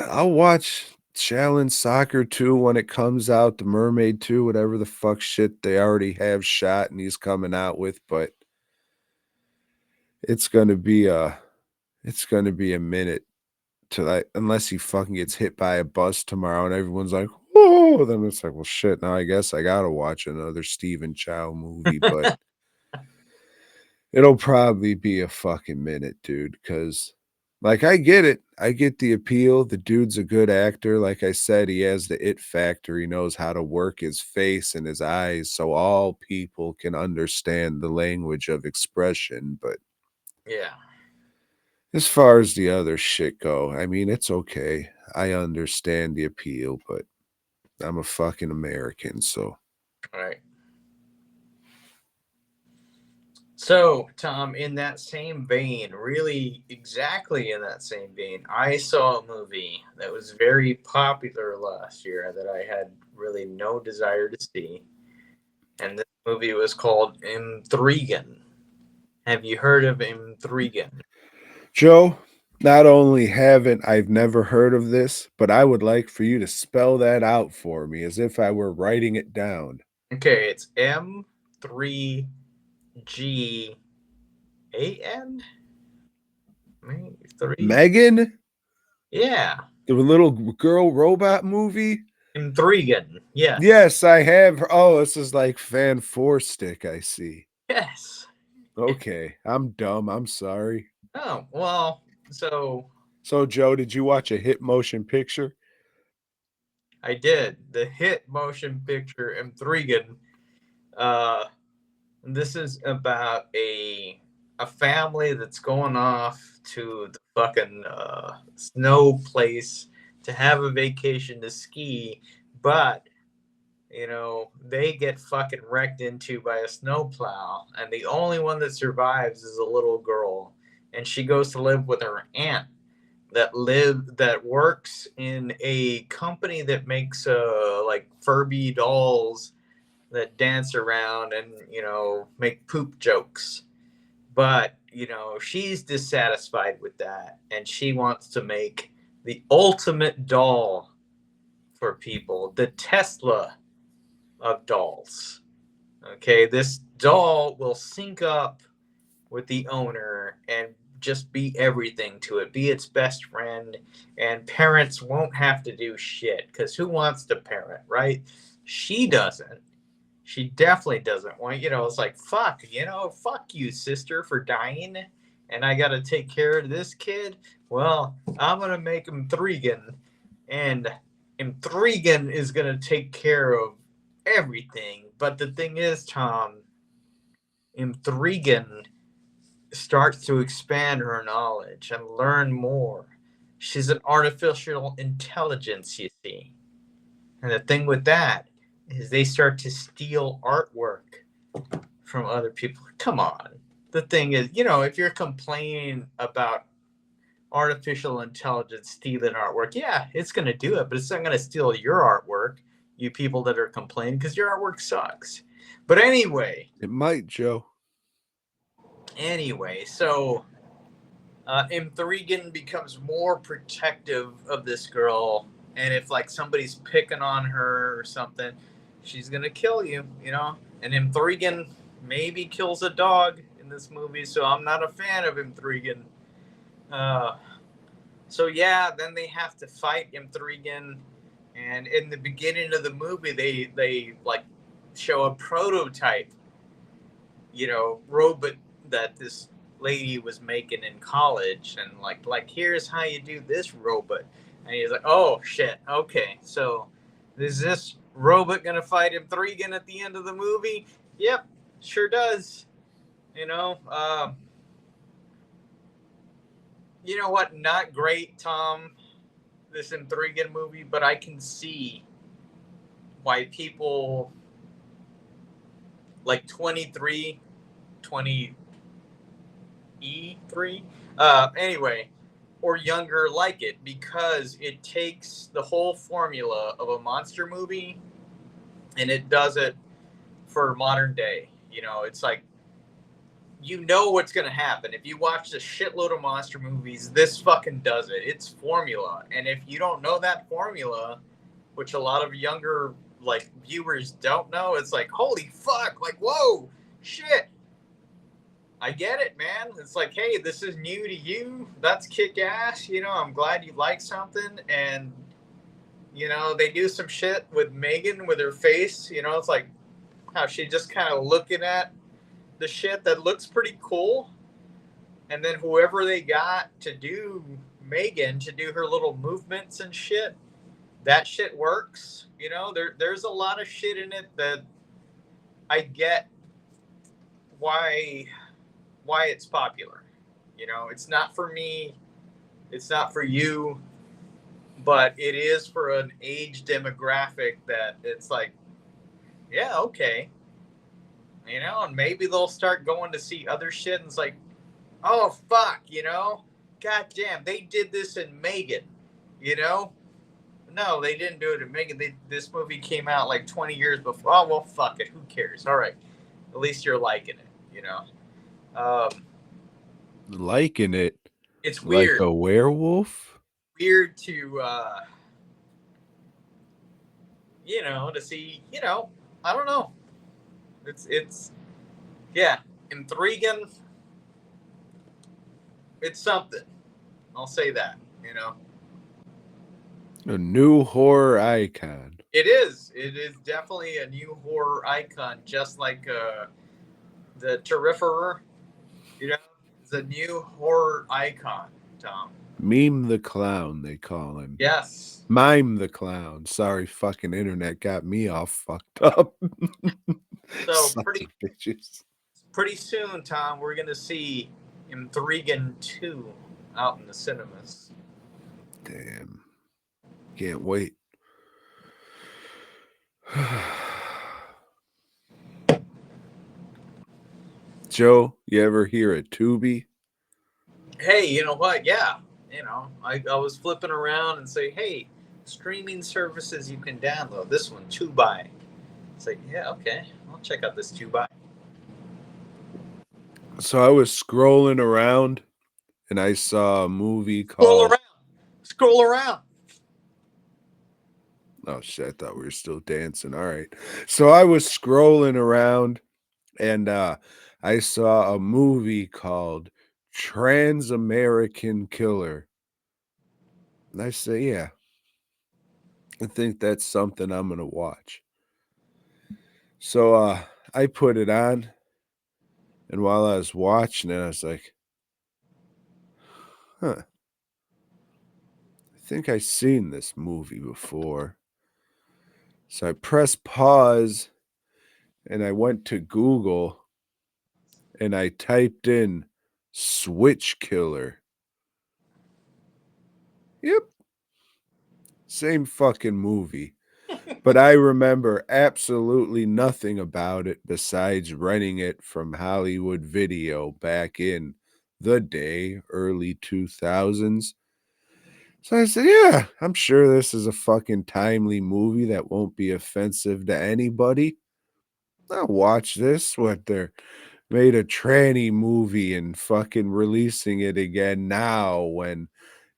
I'll watch Shaolin Soccer 2 when it comes out, the Mermaid 2, whatever the fuck shit they already have shot and he's coming out with, but it's gonna be a minute to like unless he fucking gets hit by a bus tomorrow and everyone's like, oh, then it's like, well shit, now I guess I gotta watch another Stephen Chow movie, but it'll probably be a fucking minute, dude, because like I get it. I get the appeal. The dude's a good actor. Like I said, he has the it factor. He knows how to work his face and his eyes so all people can understand the language of expression. But Yeah. As far as the other shit go, I mean, it's okay. I understand the appeal, but I'm a fucking American, so All right. So, Tom, in that same vein, really exactly in that same vein, I saw a movie that was very popular last year that I had really no desire to see. And this movie was called Intrigen. Have you heard of Intrigen? Joe, not only haven't I've never heard of this, but I would like for you to spell that out for me as if I were writing it down. Okay, it's M3GAN? Three? Megan, Yeah. the little girl robot movie. Intrigen. Yes. Yes, I have. Oh, this is like Fan Four Stick. I see. Yes. Okay, I'm dumb. I'm sorry. Oh, well, so So, Joe, did you watch a hit motion picture? I did. The hit motion picture Intrigen. Uh, this is about a family that's going off to the fucking snow place to have a vacation to ski, but they get fucking wrecked into by a snowplow, and the only one that survives is a little girl, and she goes to live with her aunt that works in a company that makes like Furby dolls that dance around and make poop jokes. But she's dissatisfied with that, and she wants to make the ultimate doll for people, the Tesla of dolls. Okay, this doll will sync up with the owner and just be everything to it, be its best friend, and parents won't have to do shit, because who wants to parent, right? She doesn't. She definitely doesn't want, it's like, fuck, fuck you, sister, for dying, and I gotta take care of this kid. Well, I'm gonna make him Thregan, and Thregan is gonna take care of everything. But the thing is, Tom, Thregan starts to expand her knowledge and learn more. She's an artificial intelligence, you see. And the thing with that is they start to steal artwork from other people. Come on. The thing is, if you're complaining about artificial intelligence stealing artwork, yeah, it's going to do it, but it's not going to steal your artwork, you people that are complaining, because your artwork sucks. But anyway, It might, Joe. So Thregan becomes more protective of this girl, and if like somebody's picking on her or something, she's gonna kill you, And Thregan maybe kills a dog in this movie, so I'm not a fan of Thregan. So yeah, then they have to fight Thregan, and in the beginning of the movie, they like show a prototype, robot that this lady was making in college, and like here's how you do this robot. And he's like, oh shit, okay, so is this robot gonna fight Thregan at the end of the movie? Yep, sure does. You know what, not great, Tom, this Thregan movie, but I can see why people like 20E3 anyway, or younger like it, because it takes the whole formula of a monster movie and it does it for modern day. It's like, what's going to happen. If you watch a shitload of monster movies, this fucking does it. It's formula. And if you don't know that formula, which a lot of younger like viewers don't know, it's like, holy fuck, like, whoa, shit. I get it, man. It's like, hey, this is new to you. That's kick ass. I'm glad you like something. And, they do some shit with Megan with her face. It's like how she just kind of looking at the shit that looks pretty cool. And then whoever they got to do Megan, to do her little movements and shit, that shit works. There's a lot of shit in it that I get why it's popular. You know, it's not for me. It's not for you, but it is for an age demographic that it's like, yeah, okay. You know, and maybe they'll start going to see other shit and it's like, oh, fuck, you know? God damn, they did this in Megan, you know? No, they didn't do it in Megan. This movie came out like 20 years before. Oh, well, fuck it. Who cares? All right. At least you're liking it, you know? Liking it It's like weird. a werewolf? Weird to, you know, to see, you know, I don't know. Yeah, intriguing. It's something. I'll say that, you know? A new horror icon. It is. It is definitely a new horror icon, just like the Terrifier. You know, it's a new horror icon, Tom. Meme the clown, they call him. Yes. Mime the clown. Sorry, fucking internet got me all fucked up. So pretty soon, Tom, we're gonna see Intriguing 2 out in the cinemas. Damn. Can't wait. Joe, you ever hear a Tubi? Hey, you know what? Yeah. You know, I was flipping around and say, hey, streaming services you can download. This one, Tubi. It's like, yeah, okay. I'll check out this Tubi. So I was scrolling around and I saw a movie called... Scroll around. Oh shit, I thought we were still dancing. All right. So I was scrolling around and I saw a movie called Trans-American Killer. And I say, yeah, I think that's something I'm gonna watch. So I put it on, and while I was watching it, I was like, huh, I think I've seen this movie before. So I pressed pause and I went to Google and I typed in Switch Killer. Yep. Same fucking movie. But I remember absolutely nothing about it besides renting it from Hollywood Video back in the day, early 2000s. So I said, yeah, I'm sure this is a fucking timely movie that won't be offensive to anybody. I'll watch this. What, they're made a tranny movie and fucking releasing it again now when,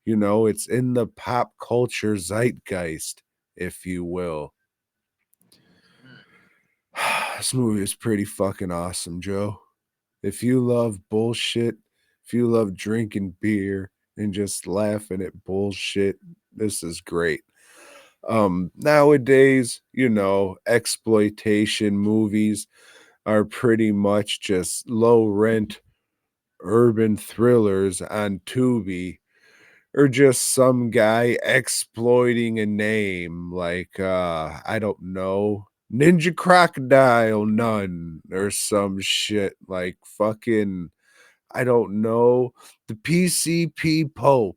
you know, it's in the pop culture zeitgeist, if you will. This movie is pretty fucking awesome, Joe. If you love bullshit, if you love drinking beer and just laughing at bullshit, this is great. Nowadays, you know, exploitation movies are pretty much just low rent urban thrillers on Tubi, or just some guy exploiting a name like I don't know, Ninja Crocodile Nun or some shit like fucking I don't know, the PCP Pope.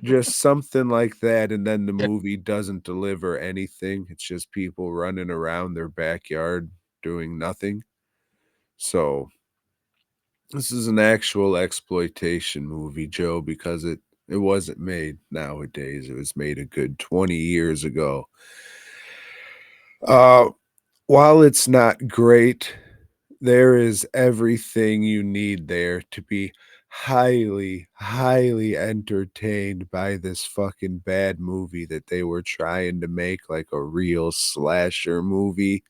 Just something like that, and then the movie doesn't deliver anything. It's just people running around their backyard doing nothing. So this is an actual exploitation movie, Joe, because it wasn't made nowadays. It was made a good 20 years ago. While it's not great, there is everything you need there to be highly, highly entertained by this fucking bad movie that they were trying to make like a real slasher movie.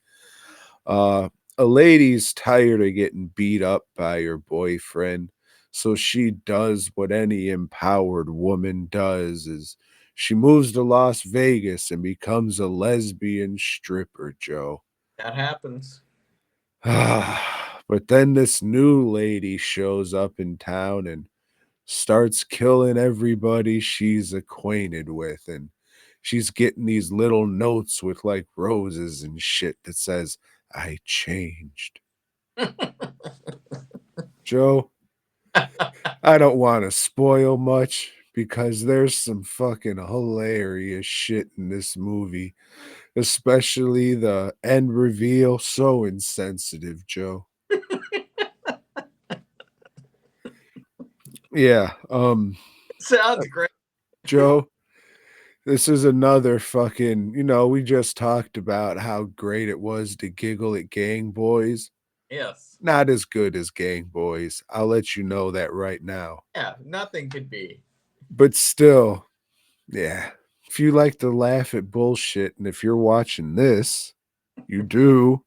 A lady's tired of getting beat up by her boyfriend, so she does what any empowered woman does is she moves to Las Vegas and becomes a lesbian stripper, Joe. That happens. But then this new lady shows up in town and starts killing everybody she's acquainted with, and she's getting these little notes with like roses and shit that says, I changed. Joe, I don't want to spoil much because there's some fucking hilarious shit in this movie, especially the end reveal. So insensitive, Joe. Yeah, Sounds great. Joe, this is another fucking, we just talked about how great it was to giggle at Gang Boys. Yes. Not as good as Gang Boys. I'll let you know that right now. Yeah, nothing could be. But still, yeah. If you like to laugh at bullshit, and if you're watching this, you do.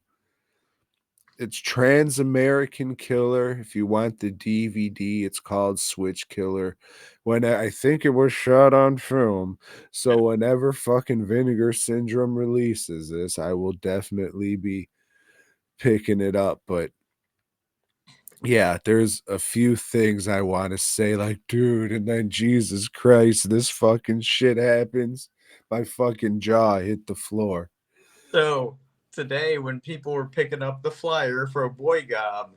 It's Trans American Killer. If you want the DVD, it's called Switch Killer. When I think it was shot on film. So whenever fucking Vinegar Syndrome releases this, I will definitely be picking it up. But yeah, there's a few things I want to say, like, dude, and then Jesus Christ, this fucking shit happens. My fucking jaw hit the floor. So today, when people were picking up the flyer for a BOYGOB,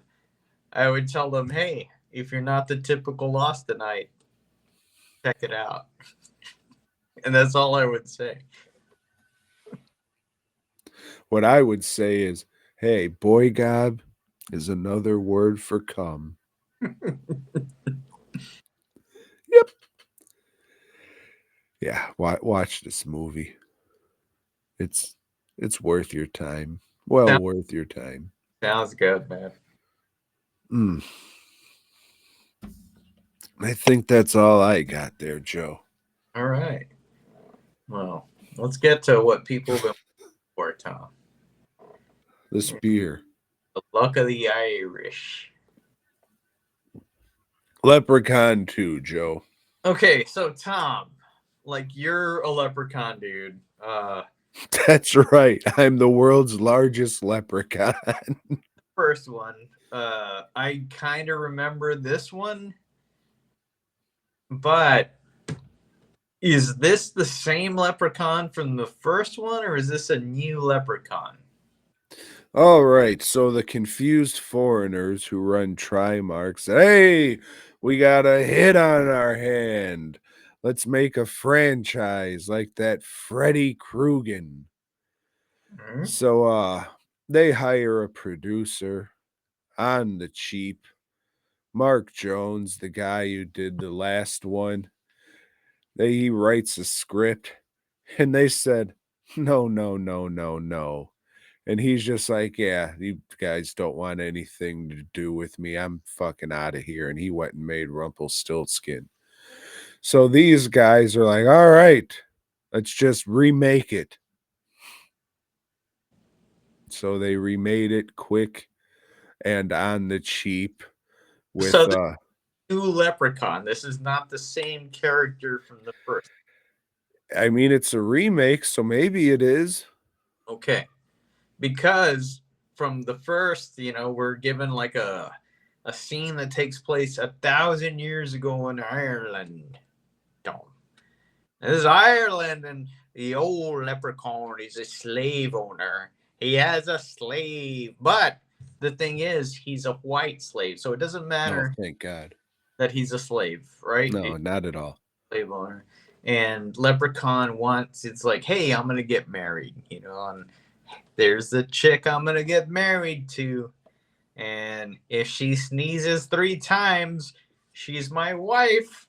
I would tell them, hey, if you're not the typical Austinite, check it out. And that's all I would say. What I would say is, hey, BOYGOB is another word for cum. Yep. Yeah, watch this movie. It's worth your time. Well, worth your time. Sounds good, man. I think that's all I got there, Joe. All right. Well, let's get to what people have been waiting for, Tom. This beer. The luck of the Irish. Leprechaun 2, Joe. Okay, so Tom, like you're a leprechaun dude. That's right. I'm the world's largest leprechaun. First one. I kind of remember this one, but is this the same leprechaun from the first one, or is this a new leprechaun? All right, so the confused foreigners who run Trimark say, hey, we got a hit on our hand. Let's make a franchise like that Freddy Krueger. Mm-hmm. So they hire a producer on the cheap, Mark Jones, the guy who did the last one. He writes a script, and they said, no, no, no, no, no. And he's just like, yeah, you guys don't want anything to do with me. I'm fucking out of here. And he went and made Rumpelstiltskin. So these guys are like, all right, let's just remake it. So they remade it quick and on the cheap with So the new leprechaun. This is not the same character from the first. I mean, it's a remake, so maybe it is. Okay. Because from the first, we're given like a scene that takes place 1,000 years ago in Ireland. This is Ireland, and the old leprechaun is a slave owner. He has a slave, but the thing is, he's a white slave, so it doesn't matter. Oh, thank God that he's a slave, right? No, not at all. Slave owner. And Leprechaun it's like, hey, I'm gonna get married, and there's the chick I'm gonna get married to, and if she sneezes 3 times, she's my wife.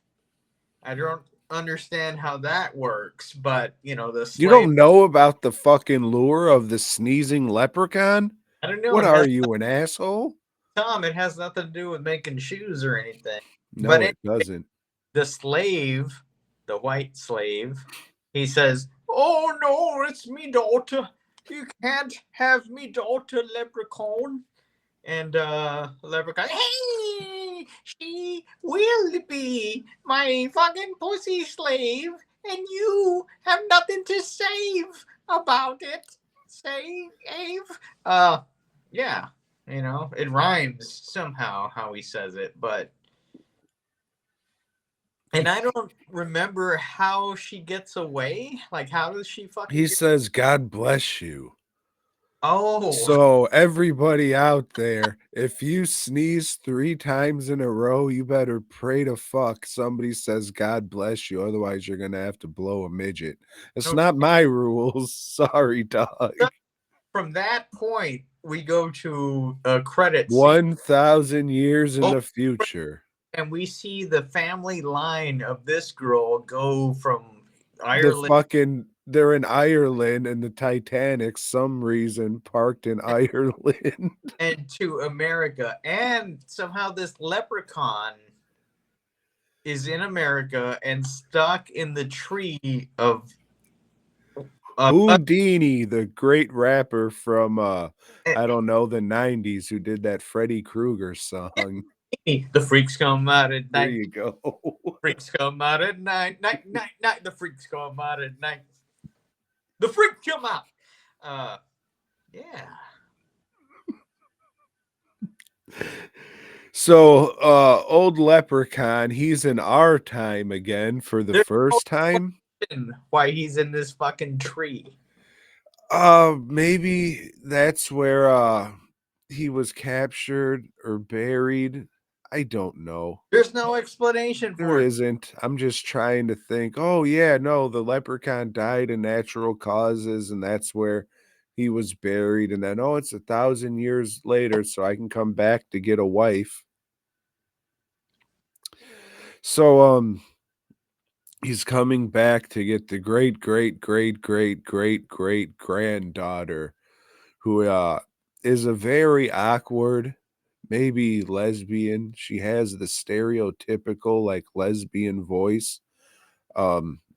I don't understand how that works, but the slave, you don't know about the fucking lure of the sneezing leprechaun? I don't know. What are you, an asshole? Tom, it has nothing to do with making shoes or anything. No, but it doesn't. The slave, the white slave, he says, oh no, it's me daughter. You can't have me daughter, Leprechaun. And Leprechaun, hey, she will be my fucking pussy slave, and you have nothing to save about it. Save. Yeah, it rhymes somehow how he says it, but. And I don't remember how she gets away. Like, how does she fucking... He says, God bless you. Oh, So everybody out there, if you sneeze 3 times in a row, you better pray to fuck somebody says God bless you, otherwise you're gonna have to blow a midget. It's okay. not my rules. Sorry, dog. From that point, we go to a credit scene. 1,000 years in Oh, the future. and we see the family line of this girl go from The Ireland fucking they're in Ireland and the Titanic, some reason, parked in Ireland. and to America, and somehow this leprechaun is in America and stuck in the tree of Houdini, the great rapper from I don't know, the 90s who did that Freddy Krueger song. the freaks come out at There night. you go. Freaks come out at night, night, night, night. The freaks come out at night. The freaks come out. Yeah. So old Leprechaun, he's in our time again for the There's no first time. reason why he's in this fucking tree. Maybe that's where he was captured or buried. I don't know. There's no explanation There for it. isn't. I'm just trying to think. Oh yeah, no, the leprechaun died in natural causes, and that's where he was buried. And then oh, it's 1,000 years later, so I can come back to get a wife. So he's coming back to get the great great great great great great granddaughter who is a very awkward, maybe lesbian. She has the stereotypical like lesbian voice.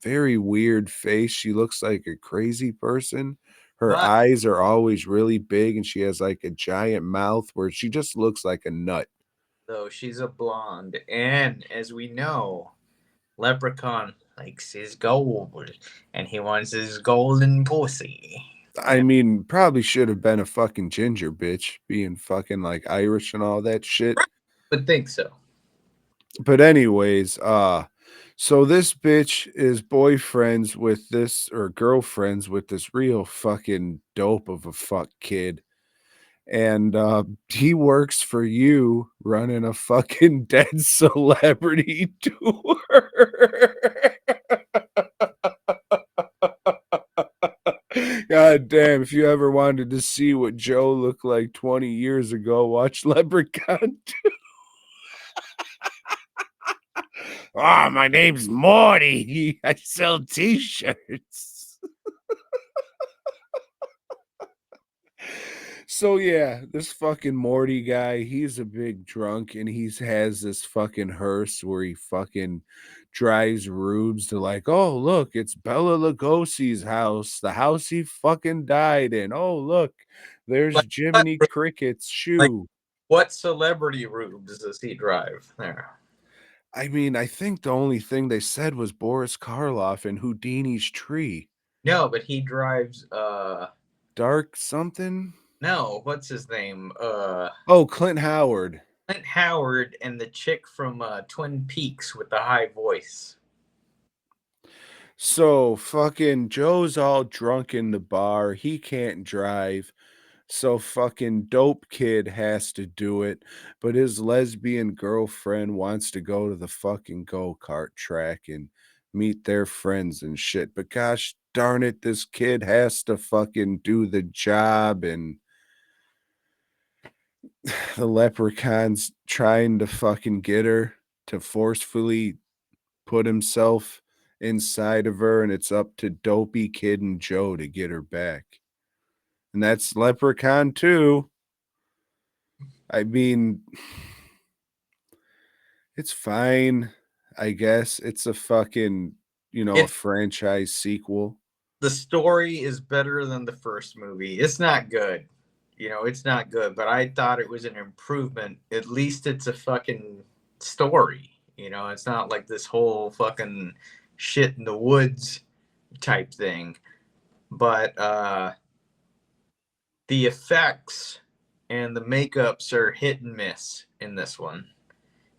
Very weird face. She looks like a crazy person. Her But eyes are always really big and she has like a giant mouth where she just looks like a nut. though she's a blonde, and as we know, Leprechaun likes his gold, and he wants his golden pussy. I mean, probably should have been a fucking ginger bitch, being fucking like Irish and all that shit. Would think so. But anyways, so this bitch is boyfriends with this or girlfriends with this real fucking dope of a fuck kid. And he works for you running a fucking dead celebrity tour. God damn, if you ever wanted to see what Joe looked like 20 years ago, watch Leprechaun. Ah, my name's Morty. I sell t-shirts. So yeah, this fucking Morty guy, he's a big drunk and he has this fucking hearse where he fucking drives rubes to like, oh look, it's Bella Lugosi's house, the house he fucking died in. Oh look, there's Like, Jiminy Cricket's like shoe. what celebrity rubes does he drive there? I mean, I think the only thing they said was Boris Karloff and Houdini's tree. No, but he drives Dark something? no, what's his name? Oh, Clint Howard. Clint Howard and the chick from Twin Peaks with the high voice. So fucking Joe's all drunk in the bar. He can't drive. So fucking dope kid has to do it. But his lesbian girlfriend wants to go to the fucking go-kart track and meet their friends and shit. But gosh darn it, this kid has to fucking do the job, and the leprechaun's trying to fucking get her to forcefully put himself inside of her, and it's up to Dopey Kid and Joe to get her back. And that's Leprechaun 2. I mean, it's fine, I guess. It's a fucking, a franchise sequel. The story is better than the first movie. It's not good. It's not good, but I thought it was an improvement. At least it's a fucking story. It's not like this whole fucking shit in the woods type thing. But the effects and the makeups are hit and miss in this one.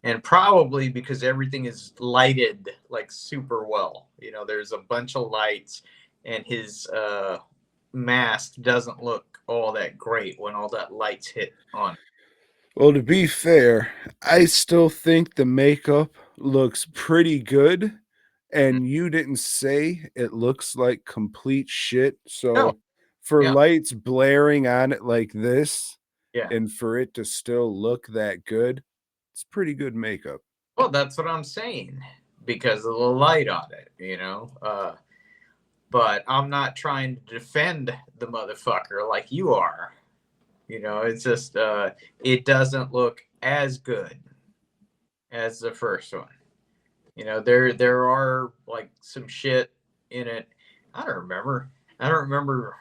And probably because everything is lighted like super well. There's a bunch of lights and his mask doesn't look all that great when all that lights hit on. Well, to be fair, I still think the makeup looks pretty good. Mm. And you didn't say it looks like complete shit. No, So for yeah, lights blaring on it like this yeah. and for it to still look that good, it's pretty good makeup. Well, that's what I'm saying because of the light on it, you know. But I'm not trying to defend the motherfucker like you are. You know, it's just it doesn't look as good as the first one. You know, there are like some shit in it. I don't remember. I don't remember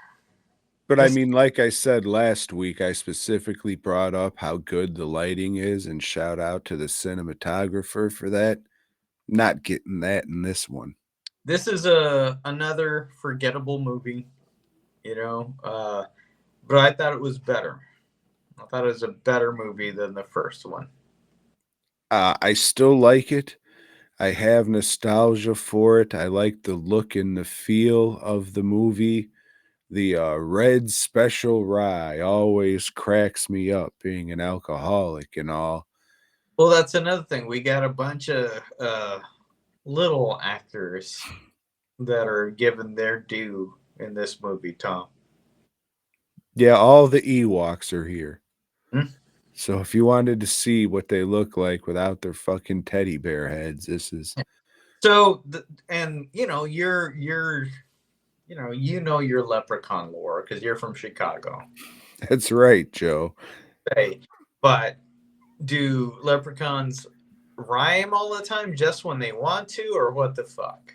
But I this. mean, like I said last week, I specifically brought up how good the lighting is and shout out to the cinematographer for that. Not getting that in this one. This is a another forgettable movie. You know, but I thought it was better. I thought it was a better movie than the first one. I still like it. I have nostalgia for it. I like the look and the feel of the movie. The red special rye always cracks me up, being an alcoholic and all. Well, that's another thing. We got a bunch of little actors that are given their due in this movie, Tom. Yeah, all the Ewoks are here. Hmm? So if you wanted to see what they look like without their fucking teddy bear heads, this is So, and you know your Leprechaun lore because you're from Chicago. that's right, Joe. Hey, but do leprechauns rhyme all the time just when they want to, or what the fuck?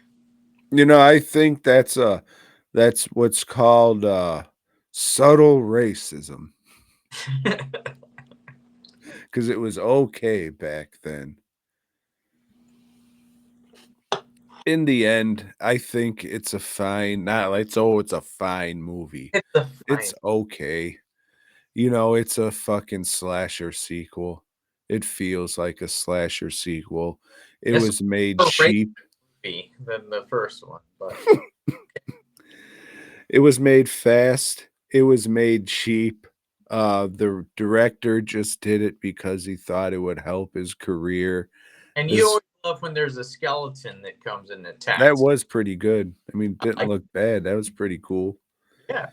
You know, I think that's what's called subtle racism because it was okay back then. In the end, I think it's a fine, not like it's a fine movie. It's a It's fine. okay. You know, it's a fucking slasher sequel. It feels like a slasher sequel. It This was made was a race cheap. movie than the first one, but It was made fast. It was made cheap. The director just did it because he thought it would help his career. and you This always love when there's a skeleton that comes and that attacks. was pretty good. I mean, it didn't Like, look bad. That was pretty cool. yeah.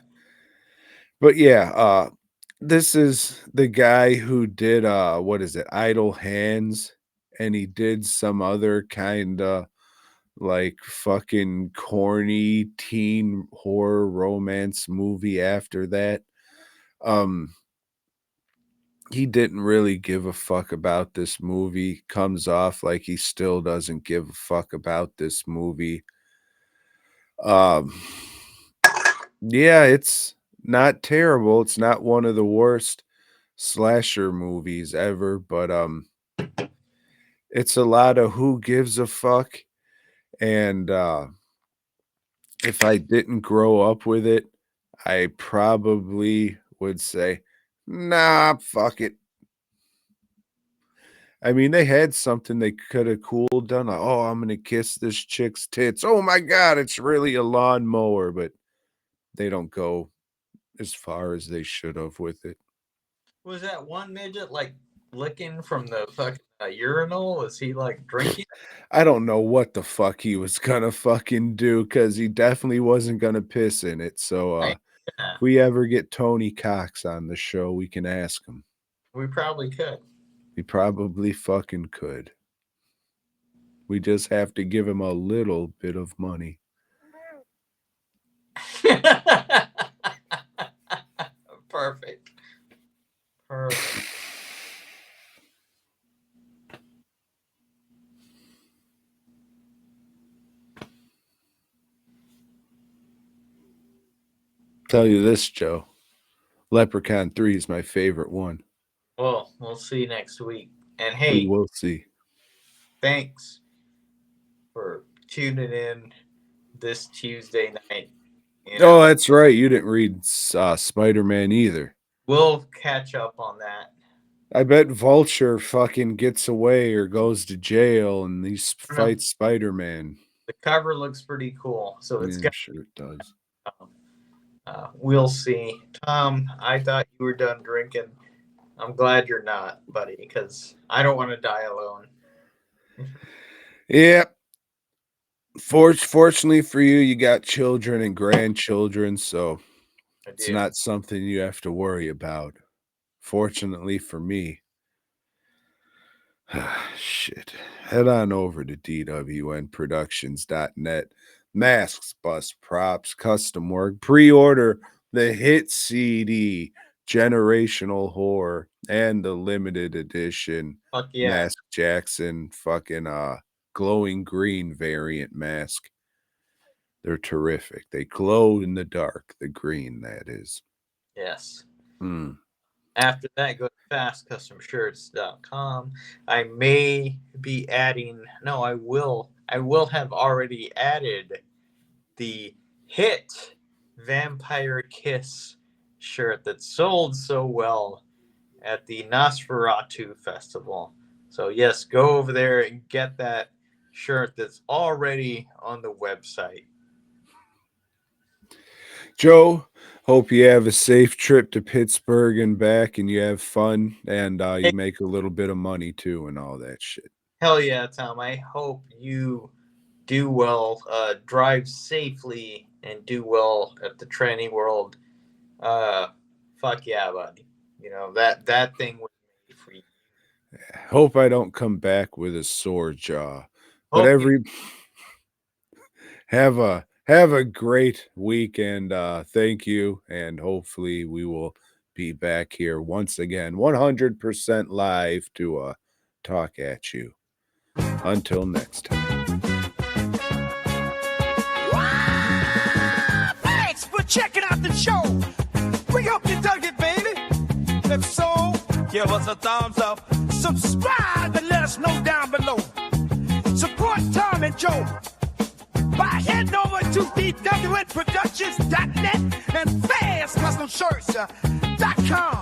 But yeah, this is the guy who did what is it, Idle Hands, and he did some other kind of like fucking corny teen horror romance movie after that. Um he didn't really give a fuck about this movie. Comes off like he still doesn't give a fuck about this movie. Um yeah, it's not terrible. It's not one of the worst slasher movies ever, but it's a lot of who gives a fuck. And if I didn't grow up with it, I probably would say, nah, fuck it. I mean, they had something they could have cool done. Like, oh, I'm gonna kiss this chick's tits. Oh my god, it's really a lawnmower, but they don't go as far as they should have with it. Was that one midget like licking from the fucking urinal? Was he like drinking? I don't know what the fuck he was gonna fucking do because he definitely wasn't gonna piss in it. So Right. if Yeah, we ever get Tony Cox on the show, we can ask him. we probably could. He probably fucking could. We just have to give him a little bit of money. Perfect. Perfect. Tell you this, Joe. Leprechaun 3 is my favorite one. Well, we'll see next week. And We hey, will see. thanks for tuning in this Tuesday night. You know, Oh, that's right. You didn't read Spider Man either. we'll catch up on that. I bet Vulture fucking gets away or goes to jail and he I don't know. fights Spider Man. The cover looks pretty cool, so it's Yeah, gonna sure it does. come. We'll see. Tom, I thought you were done drinking. I'm glad you're not, buddy, because I don't want to die alone. Yeah. Fortunately for you, you got children and grandchildren, so I it's do. not something you have to worry about. Fortunately for me. Shit. Head on over to dwnproductions.net. Masks, bus, props, custom work. Pre-order the hit CD, Generational Horror, and the limited edition Fuck yeah. Mask Jackson fucking glowing green variant mask. They're terrific. They glow in the dark, the green, that is. Yes. Mm. After that, go to fastcustomshirts.com. I may be adding, no, I will have already added the hit Vampire Kiss shirt that sold so well at the Nosferatu Festival. So, yes, go over there and get that shirt that's already on the website. Joe, hope you have a safe trip to Pittsburgh and back, and you have fun, and you make a little bit of money too, and all that shit. Hell yeah, Tom. I hope you do well, drive safely, and do well at the tranny world. Fuck yeah, buddy. You know, that thing was made for you. Hope I don't come back with a sore jaw. But Hope you have a great weekend. Thank you, and hopefully we will be back here once again, 100% live to talk at you. Until next time. Thanks for checking out the show. We hope you dug it, baby. If so, give us a thumbs up. Subscribe and let us know down below. Support Tom and Joe by heading over to dwnproductions.net and fastcustomshirts.com.